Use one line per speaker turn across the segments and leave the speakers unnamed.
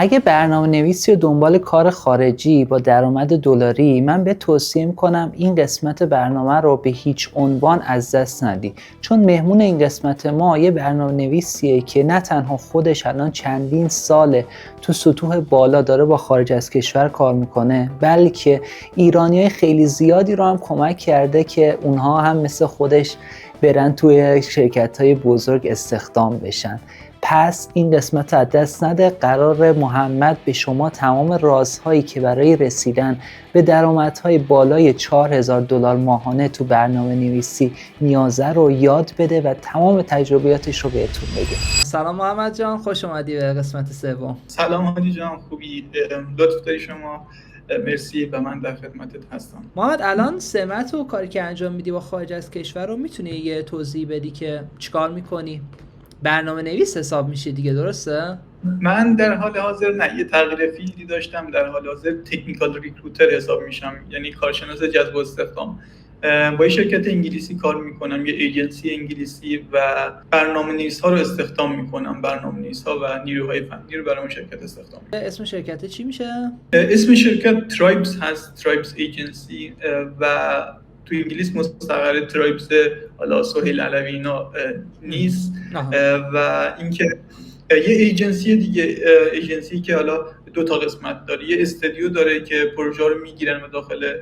اگه برنامه نویسی و دنبال کار خارجی با درآمد دلاری، من به توصیه میکنم این قسمت برنامه رو به هیچ عنوان از دست ندی، چون مهمون این قسمت ما یه برنامه نویسیه که نه تنها خودش الان چندین ساله تو سطوح بالا داره با خارج از کشور کار میکنه، بلکه ایرانیای خیلی زیادی رو هم کمک کرده که اونها هم مثل خودش برن توی شرکت‌های بزرگ استخدام بشن. پس این قسمت از دست نده. قرار محمد به شما تمام رازهایی که برای رسیدن به درآمدهای بالای $4000 ماهانه تو برنامه نویسی نیازه رو یاد بده و تمام تجربیاتش رو بهتون بگه. سلام محمد جان، خوش اومدی به قسمت سوم.
سلام هادی جان، خوبی؟ لطف داری شما. مرسی و من در خدمتت هستم.
محمد، الان سمت و کاری که انجام میدی با خارج از کشور رو میتونی یه توضیح بدی که چیکار میکنی؟ برنامه نویس حساب میشه دیگه، درسته؟
من در حال حاضر یه تغییر فیلدی داشتم. در حال حاضر تکنیکال ریکروتر حساب میشم، یعنی کارشناس جذب و استخدام. با یه شرکت انگلیسی کار میکنم، یه ایجنسی انگلیسی، و برنامه نویس ها رو استخدام میکنم. برنامه نویس ها و نیروهای فنی رو برای اون شرکت استخدام میکنم.
اسم شرکت چی میشه؟
اسم شرکت ترایبز هست، ترایبز ایجنسی، و تو انگلیس مستقر ترایبز، حالا سهیل علوی اینا نیست. و اینکه یه ایجنسی دیگه، ایجنسی که حالا دو تا قسمت داره. یه استودیو داره که پروژه رو میگیرن و داخل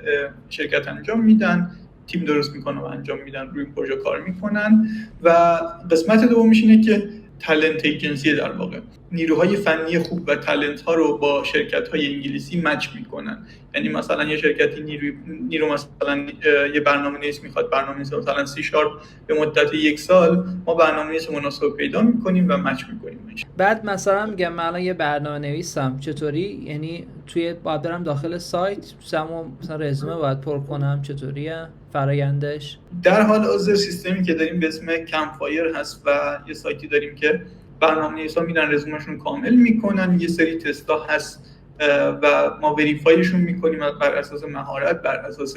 شرکت انجام میدن، تیم درست میکنن و انجام میدن، روی پروژه کار میکنن. و قسمت دومش اینه که تالنت ایجنسی، در واقع نیروهای فنی خوب و تالنت ها رو با شرکت های انگلیسی مچ میکنن. یعنی مثلا یه شرکتی نیرو مثلا یه برنامه‌نویس میخواد، برنامه‌نویس مثلا سی شارپ به مدت 1 سال، ما برنامه‌نویس مناسب پیدا میکنیم و مچ میکنیم.
بعد مثلا میگم من الان یه برنامه‌نویسم، چطوری؟ یعنی باید برم داخل سایت، مثلا رزومه باید پر کنم، چطوریه فرآیندش؟
در حال حاضر سیستمی که داریم به اسم کمپفایر هست و یه سایتی داریم که برنامه‌نویسا میرن رزومهشون کامل میکنن، یه سری تستا هست و ما وریفایشون میکنیم بر اساس مهارت، بر اساس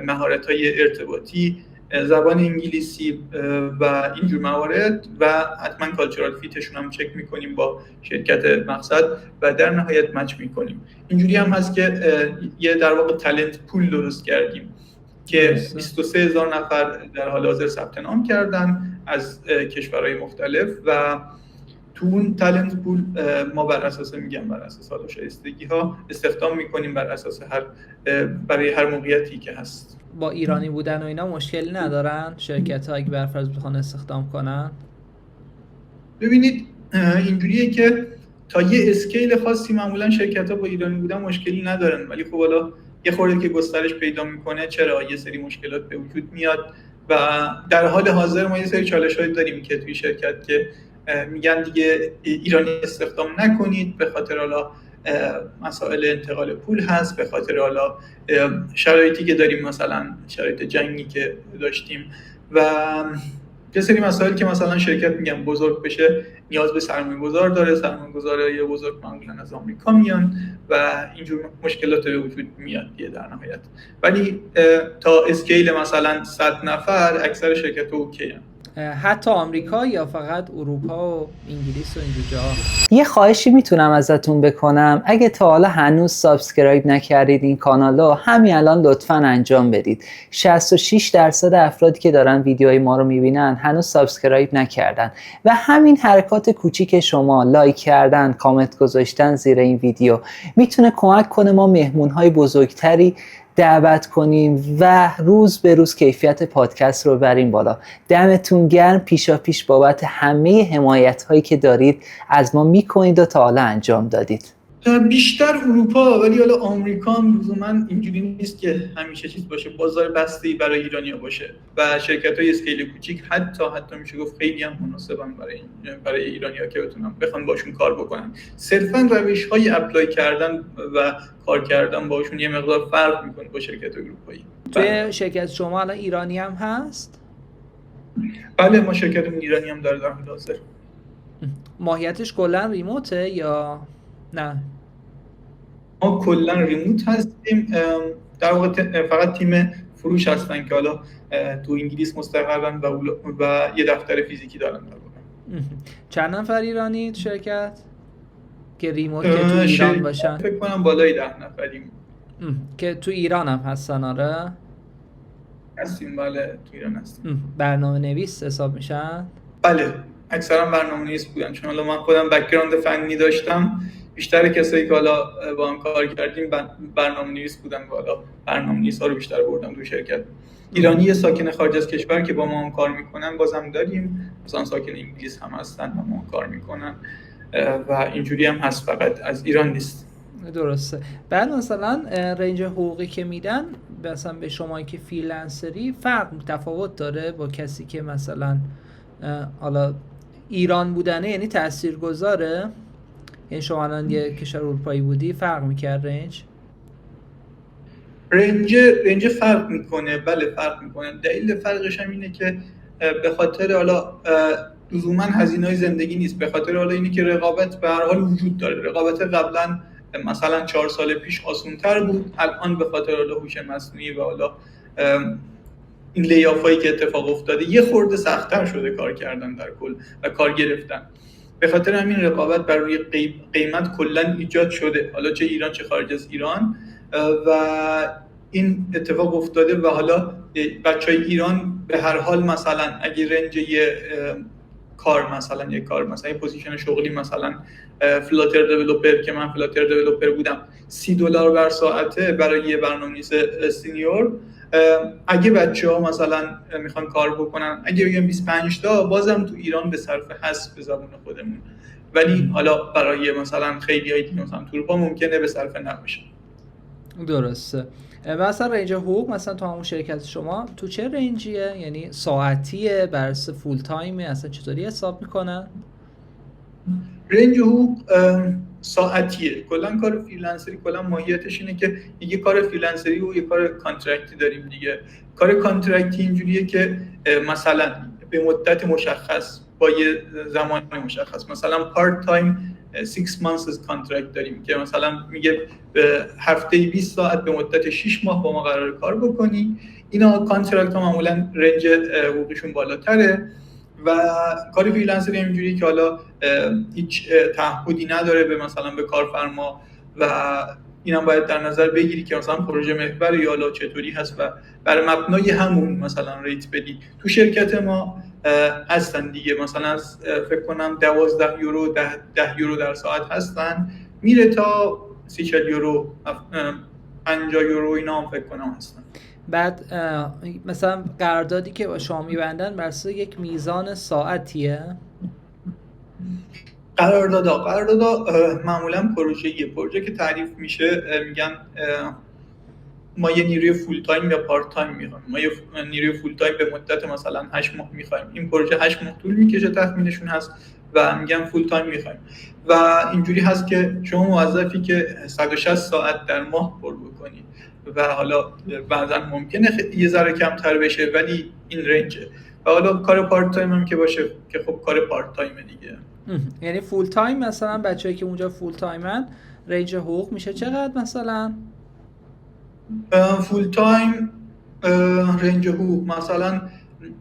مهارت‌های ارتباطی، زبان انگلیسی و اینجور موارد، و حتما کالچورال فیتشون هم چک میکنیم با شرکت مقصد و در نهایت مچ میکنیم. اینجوری هم هست که یه در واقع تالنت پول درست کردیم که 23000 نفر در حال حاضر ثبت نام کردن از کشورهای مختلف، و تو اون تالنت پول ما بر اساس حالا شایستگی ها استخدام میکنیم برای هر موقعیتی که هست.
با ایرانی بودن و اینا مشکلی ندارن شرکت ها اگه برفرض بخوان استخدام کنن؟
ببینید اینجوریه که تا یه اسکیل خاصی معمولا شرکت ها با ایرانی بودن مشکلی ندارن، ولی خب حالا یه خورده که گسترش پیدا میکنه چرا یه سری مشکلات به وجود میاد. و در حال حاضر ما یه سری چالش‌هایی داریم که توی شرکت که میگن دیگه ایرانی استخدام نکنید، به خاطر حالا مسائل انتقال پول هست، به خاطر حالا شرایطی که داریم، مثلا شرایط جنگی که داشتیم، و یه سری مسائل که مثلا شرکت میگن بزرگ بشه نیاز به سرمایه‌گذار داره، سرمایه‌گذارای بزرگ معمولا از آمریکا میان و اینجور مشکلات به وجود میاد در نهایت. ولی تا اسکیل مثلا 100 نفر اکثر شرکت اوکی هستن.
حتی آمریکا یا فقط اروپا و انگلیس و اینجور جاها؟ یه خواهشی میتونم ازتون بکنم، اگه تا حالا هنوز سابسکرایب نکردید این کانالو، همین الان لطفاً انجام بدید. 66% افرادی که دارن ویدیوهای ما رو میبینن هنوز سابسکرایب نکردن، و همین حرکات کوچیک شما، لایک کردن، کامنت گذاشتن زیر این ویدیو، میتونه کمک کنه ما مهمونهای بزرگتری دعوت کنیم و روز به روز کیفیت پادکست رو بریم بالا. دمتون گرم پیشا پیش بابت همه حمایت هایی که دارید از ما میکنید و تا حالا انجام دادید.
بیشتر اروپا، ولی حالا آمریکا هم لزوما اینجوری نیست که همیشه چیز باشه، بازار بسته‌ای برای ایرانی‌ها باشه و شرکت‌های اسکیل کوچیک حتی میشه گفت خیلی هم مناسبن برای ایرانی‌ها که بخوان باشون کار بکنن. صرفاً روش‌های اپلای کردن و کار کردن باشون یه مقدار فرق می‌کنه با شرکت اروپایی.
توی شرکت شما الان ایرانی هم هست؟
بله، ما شرکتمون ایرانی هم داره در حال حاضر.
ماهیتش کلاً ریموته یا نه؟
ما کلا ریموت هستیم، در واقع فقط تیم فروش هستن که حالا تو انگلیس مستقرن و یه دفتر فیزیکی دارن در واقع.
چند نفر ایرانی تو شرکت؟ که ریموت که تو ایران باشن؟
فکر کنم بالای 10 نفریم
که تو ایران هم هستن. آره
هستیم، بله تو ایران هستیم.
برنامه نویس حساب میشن؟
بله اکثرا برنامه نویس بودن، چون حالا من خودم بک‌گراند فنی داشتم. بیشتر کسایی که حالا با هم کار کردیم برنامه نویس بودن و حالا برنامه نویس‌ها رو بیشتر بردم تو شرکت. ایرانی ساکن خارج از کشور که با ما هم کار میکنن بازم داریم، مثلا ساکن انگلیس هم هستن و ما کار میکنن و اینجوری هم هست، فقط از ایران نیست.
درسته. بعد مثلا رنج حقوقی که میدن مثلا به شما که فریلنسری فرق تفاوت داره با کسی که مثلا حالا ایران بودنه، یعنی تاثیرگذاره؟ یعنی شما الان یه کشور اروپایی بودی فرق میکرد
رنج فرق میکنه، بله فرق میکنه. دلیل فرقش هم اینه که به خاطر حالا لزوما هزینه‌های زندگی نیست، به خاطر حالا اینه که رقابت به هر حال وجود داره. رقابت قبلا مثلا 4 سال پیش آسان‌تر بود، الان به خاطر حالا هوش مصنوعی و حالا این لی‌آف‌هایی که اتفاق افتاده یه خورده سخت‌تر شده کار کردن در کل و کار گرفتن. به خاطر همین رقابت بر روی قیمت کلا ایجاد شده، حالا چه ایران چه خارج از ایران، و این اتفاق افتاده و حالا بچهای ایران به هر حال مثلا اگه رنج یه کار مثلا یه پوزیشن شغلی مثلا فلاتر دیولپر که من فلاتر دیولپر بودم $30 بر ساعته برای یه برنامه‌نویس سینیور، اگه بچه‌ها مثلا میخوان کار بکنن اگه بگم 25 تا بازم تو ایران به صرف حذف به زبون خودمون، ولی حالا برای مثلا خیلی‌های دیگه مثلا تو اروپا ممکنه به صرف نباشه.
درسته. مثلا رنج حقوق مثلا تو همون شرکت شما تو چه رنجیه؟ یعنی ساعتیه، بر اساس فول تایمه، اصلا چطوری حساب میکنن؟
رنج حقوق ساعتیه. کلا کار فریلنسری کلا ماهیتش اینه که یه کار فریلنسری و یه کار کانترکتی داریم دیگه. کار کانترکتی اینجوریه که مثلا به مدت مشخص با یه زمان مشخص، مثلا پارت تایم 6 months کانترکت داریم که مثلا میگه هفته 20 ساعت به مدت 6 ماه با ما قرار کار بکنی. اینا کانترکت ها معمولا رنج حقوقشون بالاتره و کار فریلنسری اینجوریه که حالا هیچ تعهدی نداره به مثلا به کارفرما و اینا باید در نظر بگیری که مثلا پروژه محور یا حالا چطوری هست و بر مبنای همون مثلا ریت بدی. تو شرکت ما هستن دیگه، مثلا از فکر کنم 12 یورو 10 یورو در ساعت هستن، میره تا 30 یورو 50 یورو اینا هم فکر کنم هستن.
بعد مثلا قراردادی که با شما میبندن بر اساس یک میزان ساعتیه؟
قراردادا معمولا پروژه که تعریف میشه میگن ما یه نیروی فول تایم یا پارت تایم میخوایم. ما یه نیروی فول تایم به مدت مثلا 8 ماه میخوایم. این پروژه 8 ماه طول میکشه تخمینشون هست و میگن فول تایم میخوایم و اینجوری هست که شما موظفی که 160 ساعت در ماه پر بکنی و حالا بعضا ممکنه یه ذره کمتر بشه ولی این رنجه. و حالا کار پارت تایم هم که باشه که خب کار پارت تایمه دیگه.
یعنی فول تایم مثلا بچه‌ای که اونجا فول تایمن رنج حقوق میشه چقدر مثلا؟
فول تایم رنج حقوق مثلا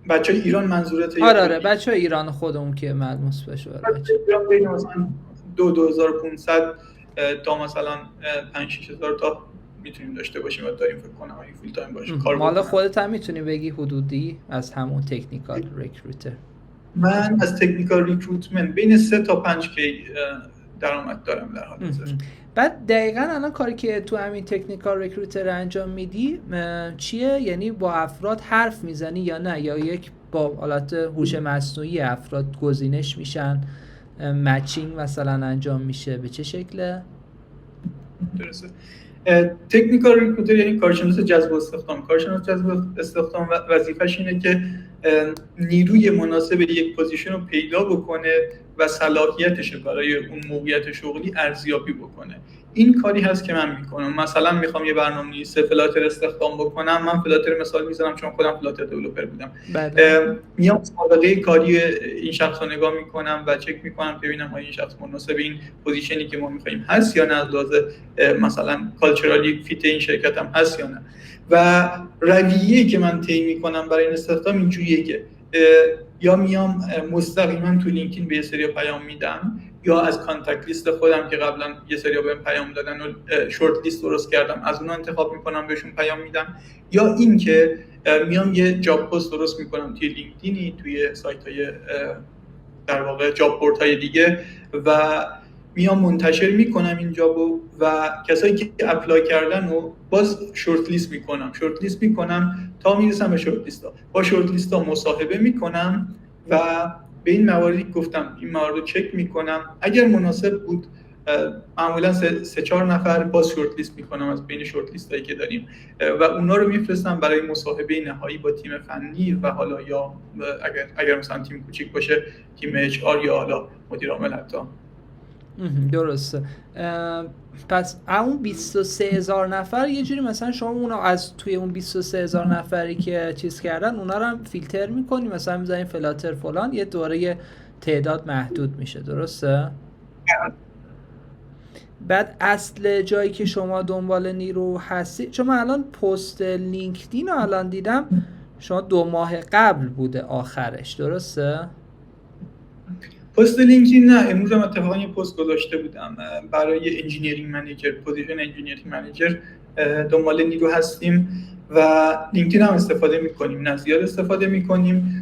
بچه‌ای ایران منظورته؟
آره بچه‌ای ایران خودمون که ملموس بشه.
بچه‌ای ایران بین مثلا 2500 تا مثلا 5000 تا میتونیم داشته باشیم و داریم فکر کنم اگه فول تایم باشه کار.
مال خودت هم میتونی بگی حدودی از همون تکنیکال ریکروتر؟
من از تکنیکال ریکروتمنت بین 3 تا 5 کی درآمد دارم در حال حاضر.
بعد دقیقاً الان کاری که تو همین تکنیکال ریکروتر انجام میدی چیه؟ یعنی با افراد حرف میزنی یا نه، یا یک با حالت هوش مصنوعی افراد گزینش میشن، مچینگ مثلا انجام میشه، به چه شکله؟
درسته. تکنیکال ریکروتر یعنی کارشناس جذب استخدام. کارشناس جذب استخدام وظیفه‌ش اینه که نیروی مناسب یک پوزیشن رو پیدا بکنه و صلاحیتش برای اون موقعیت شغلی ارزیابی بکنه. این کاری هست که من میکنم. مثلا میخوام یه برنامه‌نویس فلاتر استخدام بکنم، من فلاتر مثال میزنم چون خودم فلاتر دیولپر بودم. میام سابقه کاری این شخص رو نگاه میکنم و چک میکنم ببینم آیا این شخص مناسب این پوزیشنی که ما میخوایم هست یا نه، از لحاظ مثلا کالچورالی فیت این شرکت هم هست یا نه. و رویه‌ای که من طی میکنم برای این استخدام اینجوریه که یا میام مستقیما تو لینکدین به یه سری پیام میدم یا از کانتکت لیست خودم که قبلا یه سری بهم پیام دادن و شورت لیست درست کردم از اون انتخاب میکنم بهشون پیام میدم، یا این که میام یه جاب پست درست میکنم توی لینکدینی، توی سایت های در واقع جاب بورد های دیگه و میام منتشر میکنم این جابو و کسایی که اپلای کردن رو باز شورت لیست میکنم تا میرسم به شورت لیست ها. با شورت لیست ها مصاحبه میکنم و به این مواردی گفتم این موارد رو چک میکنم، اگر مناسب بود معمولا 3-4 نفر باز شورت لیست میکنم از بین شورت لیست هایی که داریم و اونا رو میفرستم برای مصاحبه نهایی با تیم فنی و حالا یا اگر مثلا تیم کوچیک باشه تیم اچ آر یا حالا مدیر عامل حتی.
درسته. پس اون 23,000 نفر یه جوری مثلا شما اونا از توی اون 23,000 نفری که چیز کردن اونا رو هم فیلتر میکنی، مثلا میذارین فلاتر فلان، یه دوره تعداد محدود میشه، درسته؟ بعد اصل جایی که شما دنبال نیرو هستی، چون من الان پست لینکدین رو الان دیدم شما 2 ماه قبل بوده آخرش، درسته؟
پست لینکدین نه، امروز هم اتفاقا یه پست گذاشته بودم برای انجینیرینگ منیجر، پوزیشن انجینیرینگ منیجر دنبال نیرو هستیم و لینکدین هم استفاده میکنیم، نه زیاد استفاده میکنیم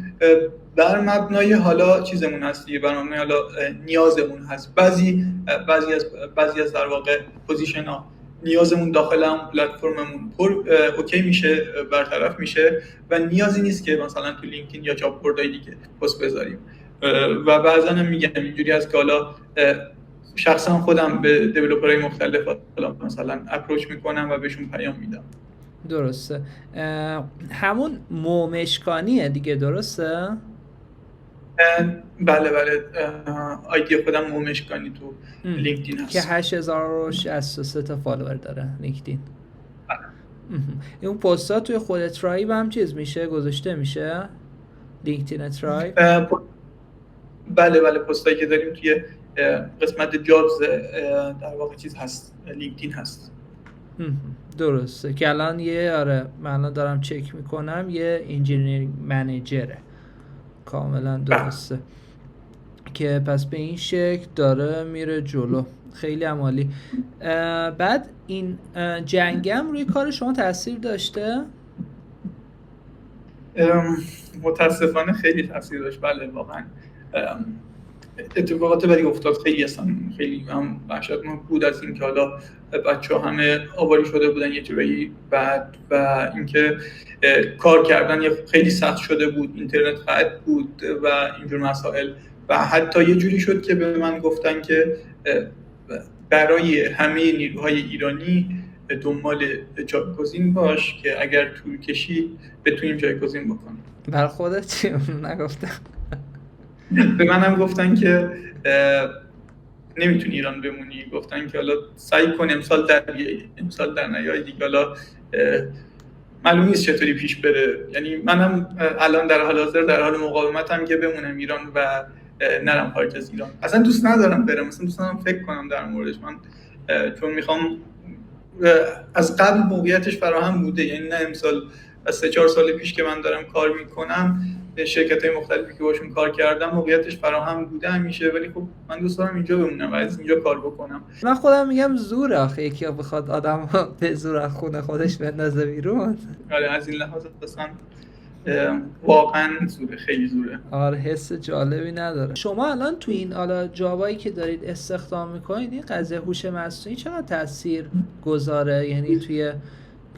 در مبنای حالا چیزمون هست دیگه، بر مبنای حالا نیازمون هست. بعضی از در واقع پوزیشن ها نیازمون داخل هم پلتفرممون اوکی میشه، برطرف میشه و نیازی نیست که مثلا تو لینکدین یا جاب بوردهای دیگه پست بذاریم و بعضا هم میگم اینجوری هست که حالا شخصا خودم به دیولپرهای مختلف حالا مثلا اپروچ میکنم و بهشون پیام میدم.
درسته. همون مومشکانیه دیگه، درسته؟
بله آیدی خودم مومشکانی تو لینکدین هست
که 8063 تا فالوور داره لینکدین. اون پستا توی خود ترایب هم چیز میشه، گذاشته میشه لینکدین ترایب؟
بله پستایی که داریم توی قسمت جابز در واقع چیز هست، لینکدین هست.
درسته که الان من الان دارم چک میکنم یه انجینیرینگ منیجره، کاملا درسته که پس به این شکل داره میره جلو. خیلی عالی. بعد این جنگم روی کار شما تاثیر داشته؟
متاسفانه خیلی تاثیر داشت، بله واقعا اتفاقات بدی افتاد، خیلی هم وحشتناک بود از اینکه حالا بچه‌ها همه آواری شده بودن یه جورایی بعد و اینکه کار کردن خیلی سخت شده بود، اینترنت قطع بود و اینجور مسائل و حتی یه جوری شد که به من گفتن که برای همه نیروهای ایرانی دنبال جایگزین باش که اگر طول کشید بتونیم جایگزین بکنیم.
بر خودت چی نگفتن؟
به منم گفتن که نمیتونی ایران بمونی، گفتن که حالا سعی کن امسال در نیای دیگه، حالا معلوم نیست چطوری پیش بره. یعنی منم الان در حال حاضر در حال مقاومتم که بمونم ایران و نرم خارج از ایران. اصلا دوست ندارم برم، اصلا دوست ندارم فکر کنم در موردش، من چون میخوام از قبل موقعیتش فراهم بوده، یعنی نه امسال، از 3-4 سال پیش که من دارم کار میکنم شرکت‌های مختلفی که باشون کار کردم موقعیتش فراهم بوده همیشه، ولی خب من دوست دارم اینجا بمونم و از اینجا کار بکنم.
من خودم میگم زوره آخه یکی بخواد آدم به زور از خونه خودش بندازه بیرون.
آره از این لحاظ اصلا واقعا زوره، خیلی زوره.
آره حس جالبی نداره. شما الان تو این حالا جابایی که دارید استخدام میکنید این قضیه هوش مصنوعی چقدر تاثیر گذاره؟ یعنی توی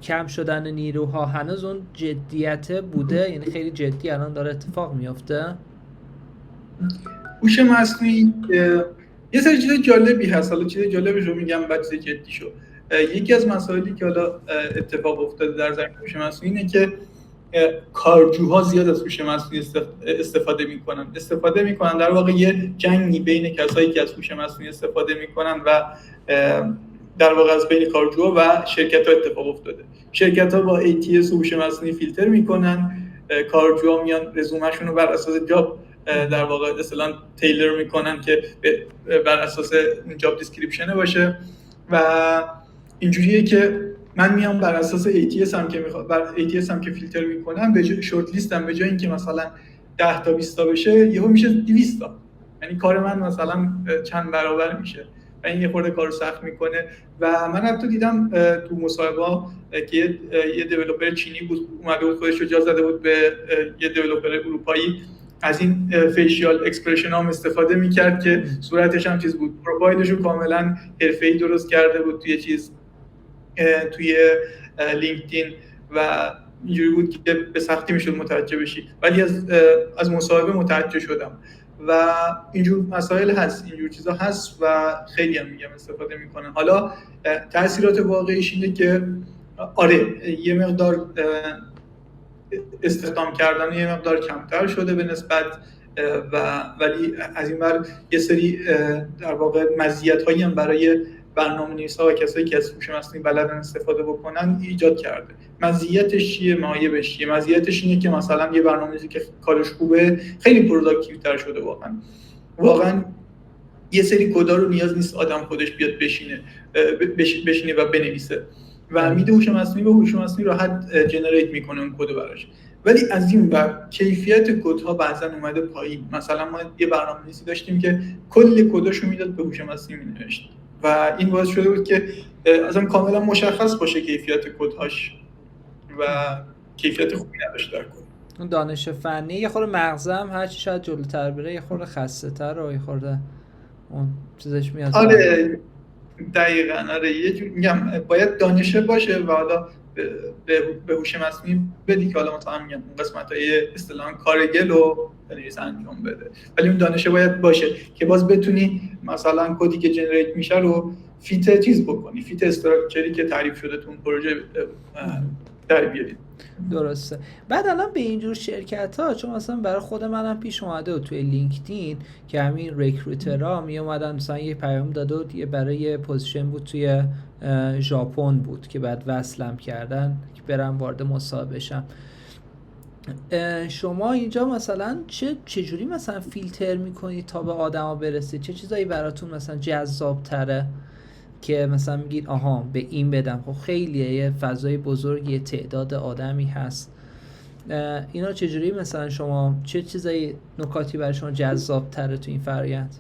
کم شدن نیروها هنوز اون جدیت بوده؟ یعنی خیلی جدی الان داره اتفاق میفته؟
هوش مصنوعی یه سری چیز جالبی هست، حالا چیز جالبش رو میگم بعد چیز جدی شو. یکی از مسائلی که حالا اتفاق افتاده در زمینه هوش مصنوعی اینه که کارجوها زیاد از هوش مصنوعی استفاده میکنن در واقع یه جنگی بین کسایی که از هوش مصنوعی استفاده میکنن و در واقع از بین کارجوها و شرکت‌ها اتفاق افتاده. شرکت‌ها با ATS هوش مصنوعی فیلتر میکنن، کارجوها میان رزومه‌شون رو بر اساس جاب در واقع اصطلاحاً تیلر میکنن که بر اساس اون جاب دیسکریپشن باشه و اینجوریه که من میام بر اساس ATS هم که ATS هم که فیلتر میکنم به جای شورت لیستم به جای اینکه مثلا 10 تا 20 تا بشه یهو میشه 200 تا یعنی کار من مثلا چند برابر میشه و این یه خورده کارو سخت میکنه. و من حتی دیدم تو مصاحبه‌ها که یه دیولپر چینی بود اومده بود خودش رو جا زده بود به یه دیولپر اروپایی، از این فیشیال اکسپرشن هم استفاده میکرد که صورتش هم چیز بود، پروفایلش رو کاملا حرفه‌ای درست کرده بود توی لینکدین و اینجوری بود که به سختی میشد متوجه بشی، ولی از مصاحبه متوجه شدم و اینجور مسائل هست، اینجور چیزا هست و خیلی هم میگم استفاده میکنن. حالا تاثیرات واقعیش اینه که آره یه مقدار استخدام کردن یه مقدار کمتر شده به نسبت ولی از این ور یه سری در واقع مزیت‌هایی هم برای برنامه‌نویس‌ها و کسایی که از هوش مصنوعی بلدن استفاده بکنن ایجاد کرده. مزیتش چیه؟ معایبش چیه؟ مزیتش اینه که مثلا یه برنامه‌نویسی که کارش خوبه خیلی پروداکتیوتر شده، واقعا یه سری کدا رو نیاز نیست آدم خودش بیاد بشینه و بنویسه و میده هوش مصنوعی و هوش مصنوعی راحت جنریت میکنه اون کد براش. ولی از این بر کیفیت کدها بعضا اومده پایین. مثلا ما یه برنامه‌نویسی داشتیم که کل کداشو میداد به هوش مصنوعی مینوشت و این باعث شده بود که اصلا کاملا مشخص باشه کیفیت کدهاش و کیفیت خوبی نداشت در کد.
اون دانش فنی یه خورده مغزم هرچی شاید جلوتر بره یه خورده خسته‌تر و یه خورده اون چیزش میاد.
آره دقیقاً. آره یه جور میگم باید دانشه باشه و حالا به هوش مصنوعی بدی که حالا مثلا میگم اون قسمت‌های اصطلاحاً کارگل رو بنویس انجام بده، ولی اون دانشه باید باشه که باز بتونی مثلا کدی که جنریت میشه رو فیت چیز بکنی، فیت استراکچری که تعریف شده تو اون پروژه در بیاری.
درسته. بعد الان به اینجور شرکت ها، چون مثلا برای خود منم پیش اومده و توی لینکدین که همین ریکروترها می اومدن مثلا یه پیام داده و یه برای پوزیشن بود توی ژاپن بود که بعد وصلم کردن که برم وارد مصاحبه بشم. شما اینجا مثلا چجوری مثلا فیلتر میکنید تا به آدما برسید؟ چه چیزایی براتون مثلا جذاب تره که مثلا میگید آها به این بدم؟ خب خیلیه، یه فضای بزرگی، تعداد آدمی هست. اینا چجوری مثلا شما چه چیزایی نکاتی برای شما جذاب تره تو این فرآیند؟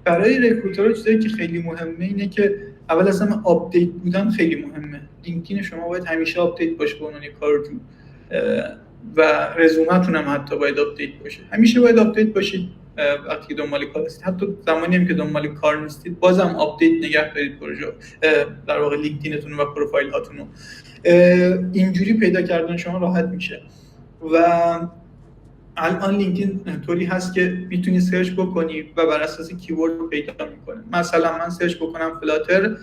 برای رکروترها چیزایی که خیلی مهمه اینه که اول از همه آپدیت بودن خیلی مهمه. لینکدین شما باید همیشه آپدیت باشه به عنوان کارجو و رزومتون هم حتی باید آپدیت باشه. همیشه باید آپدیت باشید وقتی دنبال کار هستید، حتی زمانی هم که دنبال کار نیستید بازم آپدیت نگه دارید پروژه در واقع لینکدینتون و پروفایل هاتون رو. اینجوری پیدا کردن شما راحت میشه و الان لینکدین طوری هست که میتونی سرچ بکنی و بر اساس کیورد پیدا میکنه. مثلا من سرچ بکنم فلاتر،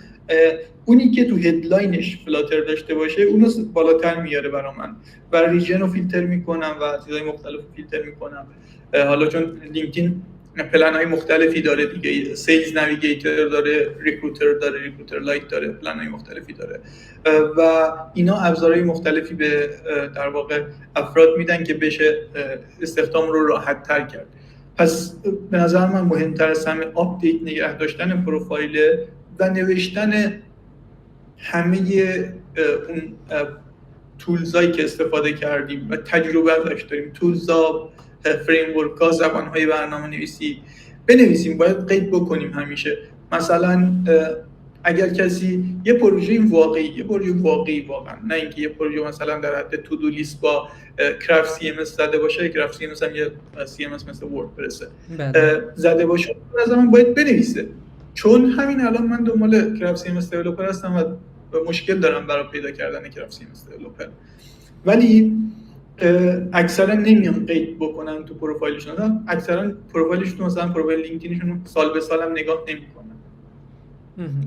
اونی که تو هدلاینش فلاتر داشته باشه اونو بالاتر میاره برای من و ریژن رو فیلتر میکنم و چیزای مختلف فیلتر میکنم. حالا چون لینکدین پلن های مختلفی داره دیگه، سیلز نویگیتور داره، ریکروتر لایت داره، پلن های مختلفی داره و اینا ابزارهای مختلفی به در واقع افراد میدن که بشه استخدام رو راحت تر کرد. پس به نظر من مهمتر از همه آپدیت نگه داشتن پروفایل و نوشتن همه اون تولزایی که استفاده کردیم و تجربه ازش داریم، تولزا، فریمورک‌ها، زبان‌های برنامه‌نویسی بنویسیم، باید قید بکنیم همیشه. مثلا اگر کسی یه پروژه واقعی واقعا، نه اینکه یه پروژه مثلا در حد تو دو لیست با کرافت سی ام اس زده باشه، کرافت سی ام اس هم یه سی ام اس مثل وردپرس زده باشه، از من باید بنویسه. چون همین الان من دنبال کرافت سی ام اس دیولپر هستم و مشکل دارم برای پیدا کردن کرافت سی ام اس دیولپر، ولی اکثرا نمیان قید بکنن تو پروفایلشون. اکثرا پروفایلشون مثلا پروفایل لینکدینشون سال به سال هم نگاه نمیکنن.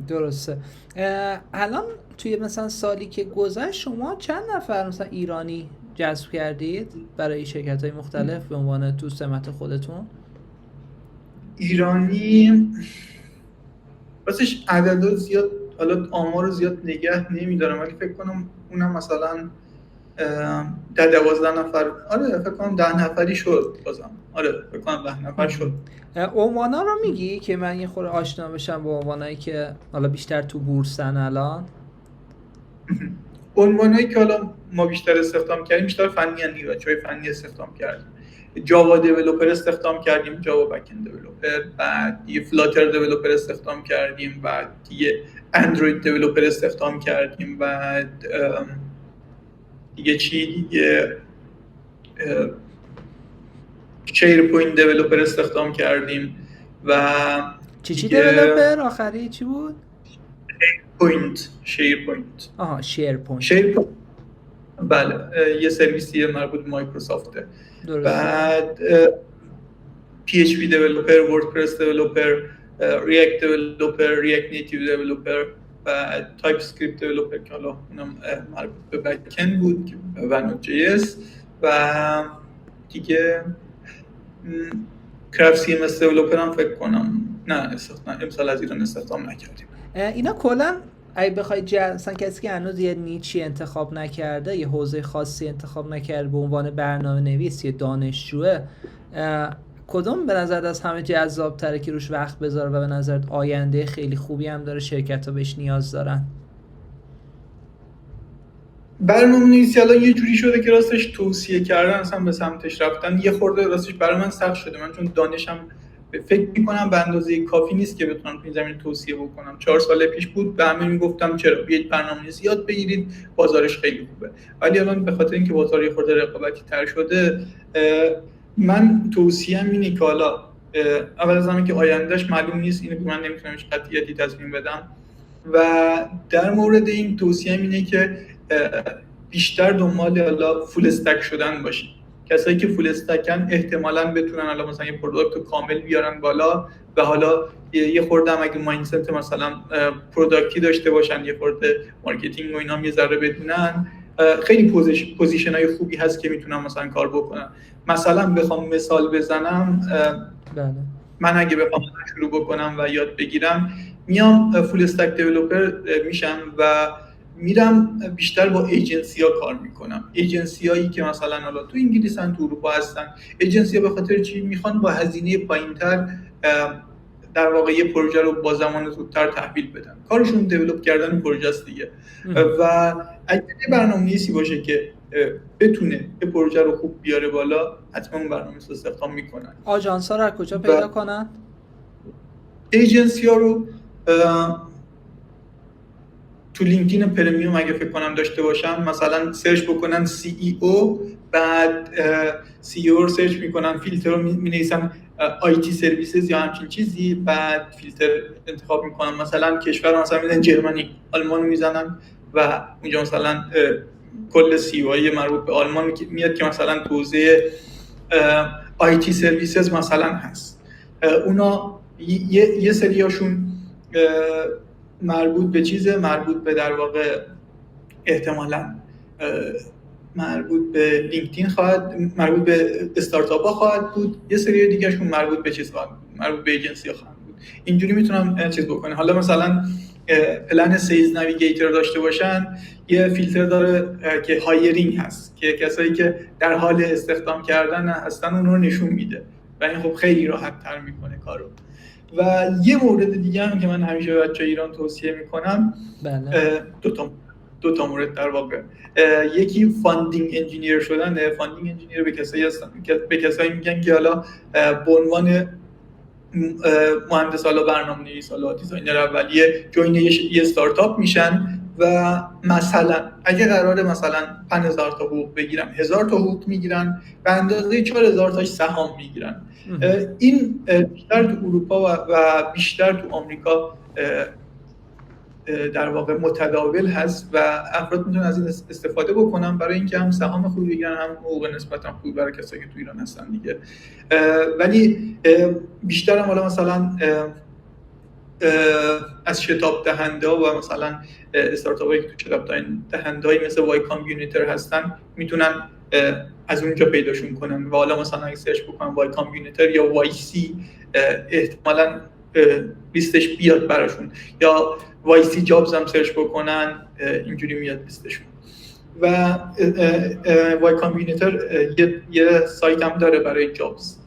درسته. الان توی مثلا سالی که گذشت شما چند نفر مثلا ایرانی جذب کردید برای شرکت‌های مختلف به عنوان تو سمت خودتون؟
ایرانی واسش عدد زیاد، حالا آمار زیاد نگه نمیدارم، ولی فکر کنم اونم مثلا 12 نفر، آره فکر کنم 10 نفری شد بازم، آره فکر کنم 10 نفر شد.
عنوانا رو میگی که من یه خورده آشنا بشم با عنوانایی که حالا بیشتر تو بورسن الان؟
عنوانایی که حالا ما بیشتر استخدام کردیم بیشتر فنی ان دیگه، چون فنی استخدام کردیم. جاوا دیولپر استخدام کردیم، جاوا بک‌اند دیولپر، بعد دیگه فلاتر دیولپر استخدام کردیم، بعد دیگه اندروید دیولپر استخدام کردیم، بعد دیگه شیرپوینت دیولپر استخدام کردیم و
چی دیولپر آخری چی بود؟
شیرپوینت.
آها شیرپوینت.
بله یه سرویسی مربوط به مایکروسافته.
درست.
بعد PHP دیولپر، وردپرس دیولپر، ریاکت دیولپر، ریاکت نیتیو دیولپر و تایپ اسکریپت دیولپر که حالا اونم مربوط به بک اند بود و Node.js و دیگه کرافت سی ام اس دیولپر هم فکر کنم نه امسال از ایران استخدام نکردیم.
اینا کلا اگه بخوای مثلا کسی که هنوز یه نیچی انتخاب نکرده، یه حوزه خاصی انتخاب نکرده به عنوان برنامه‌نویس، یه دانشجوه، کدوم به نظرت از همه جذاب‌تره که روش وقت بذاره و به نظرت آینده خیلی خوبی هم داره، شرکت‌ها بهش نیاز دارن؟
برنامه‌نویسی الان یه جوری شده که راستش توصیه کردن اصلا به سمتش رفتن یه خورده راستش برای من سخت شده. من چون دانشم فکر می‌کنم به اندازه کافی نیست که بتونم تو این زمینه توصیه بکنم. 4 سال پیش بود به همه میگفتم چرا بیاید برنامه‌نویسی یاد بگیرید، بازارش خیلی خوبه. ولی الان به خاطر اینکه بازار یه خورده رقابتی تر شده، من توصیه‌ام اینه که حالا اول از همه که آیندهش معلوم نیست، اینو من نمیتونم هیچ قطعیتی تصمیم بدم و در مورد این توصیه‌ام اینه که بیشتر دنبال حالا فول استک شدن باشید. کسایی که فول استکن احتمالاً بتونن حالا مثلا یه پروداکت کامل بیارن بالا و حالا یه خورده هم اگه مایندست مثلا پروداکتی داشته باشن، یه خورده مارکتینگ و اینا هم یه ذره بدونن، خیلی پوزیشن‌های خوبی هست که میتونن مثلا کار بکنن. مثلا بخوام مثال بزنم، من اگه بخوام شروع بکنم و یاد بگیرم، میام فول استک دیولپر میشم و میرم بیشتر با ایجنسی ها کار میکنم. ایجنسی هایی که مثلا حالا تو انگلیس هستن، تو اروپا هستن. ایجنسی ها به خاطر چی میخوان با هزینه پایینتر در واقع یه پروژه رو با زمان زودتر تحویل بدن. کارشون دیولپ کردن پروژه است دیگه. و اگه برنامه‌نویسی باشه که بتونه یه پروژه رو خوب بیاره بالا، حتما اون برنامه‌نویس رو استخدام میکنن.
آژانس ها رو از کجا پیدا کنن؟
ایجنسی ها رو تو لینکدین پرمیوم اگه فکر کنم داشته باشن، مثلا سرچ بکنن CEO، بعد CEO رو سرچ میکنن، فیلتر رو مینویسن IT سرویسز یا همچین چیزی، بعد فیلتر انتخاب میکنن، مثلا کشور مثلا میزنن جرمنی، آلمان میزنن و اونجا مثلا کل CEO مربوط به آلمان میاد که مثلا تو حوزه IT سرویسز مثلا هست. اونا یه سریاشون مربوط به چیزه، مربوط به در واقع احتمالاً مربوط به لینکدین خواهد، مربوط به استارتاپ ها خواهد بود. یه سری دیگه‌شون مربوط به چیز خواهد بود، مربوط به ایجنسی ها خواهد بود. اینجوری میتونم چیز بکنه. حالا مثلا پلن سیلز نویگیتور داشته باشن، یه فیلتر داره که هایرینگ هست که کسایی که در حال استخدام کردن هستن اون رو نشون میده و این خب خیلی راحت تر میکنه کارو. و یه مورد دیگه هم که من همیشه به بچه‌های ایران توصیه میکنم، دو تا مورد در واقع. یکی فاندینگ انجینیر شدن. فاندینگ انجینیر به کسایی میگن که حالا به عنوان مهندس، حالا برنامه‌نویس، حالا دیزاینر اولیه جوین یه استارتاپ میشن و مثلا اگه قراره مثلا 5000 تا حقوق بگیرن، 1000 تا حقوق میگیرن، به اندازه 4000 تاش سهام میگیرن. این بیشتر تو اروپا و بیشتر تو آمریکا در واقع متداول هست و افراد میتونن از این استفاده بکنن برای اینکه هم سهام خوبی بگیرن، هم حقوق نسبتا خوبی برای کسایی که تو ایران هستن دیگه. ولی بیشتر هم حالا مثلا از شتاب دهنده و مثلا استارتاپایی که تو شتاب دهنده‌ای مثل وای کامبیونیتر هستن میتونن از اونجا پیداشون کنن و حالا مثلا اگه سرچ بکنن وای کامبیونیتر یا وای سی احتمالاً لیستش بیاد براشون، یا وای سی جابز هم سرچ بکنن اینجوری میاد لیستشون. و وای کامبیونیتر یه سایت هم داره برای جابز.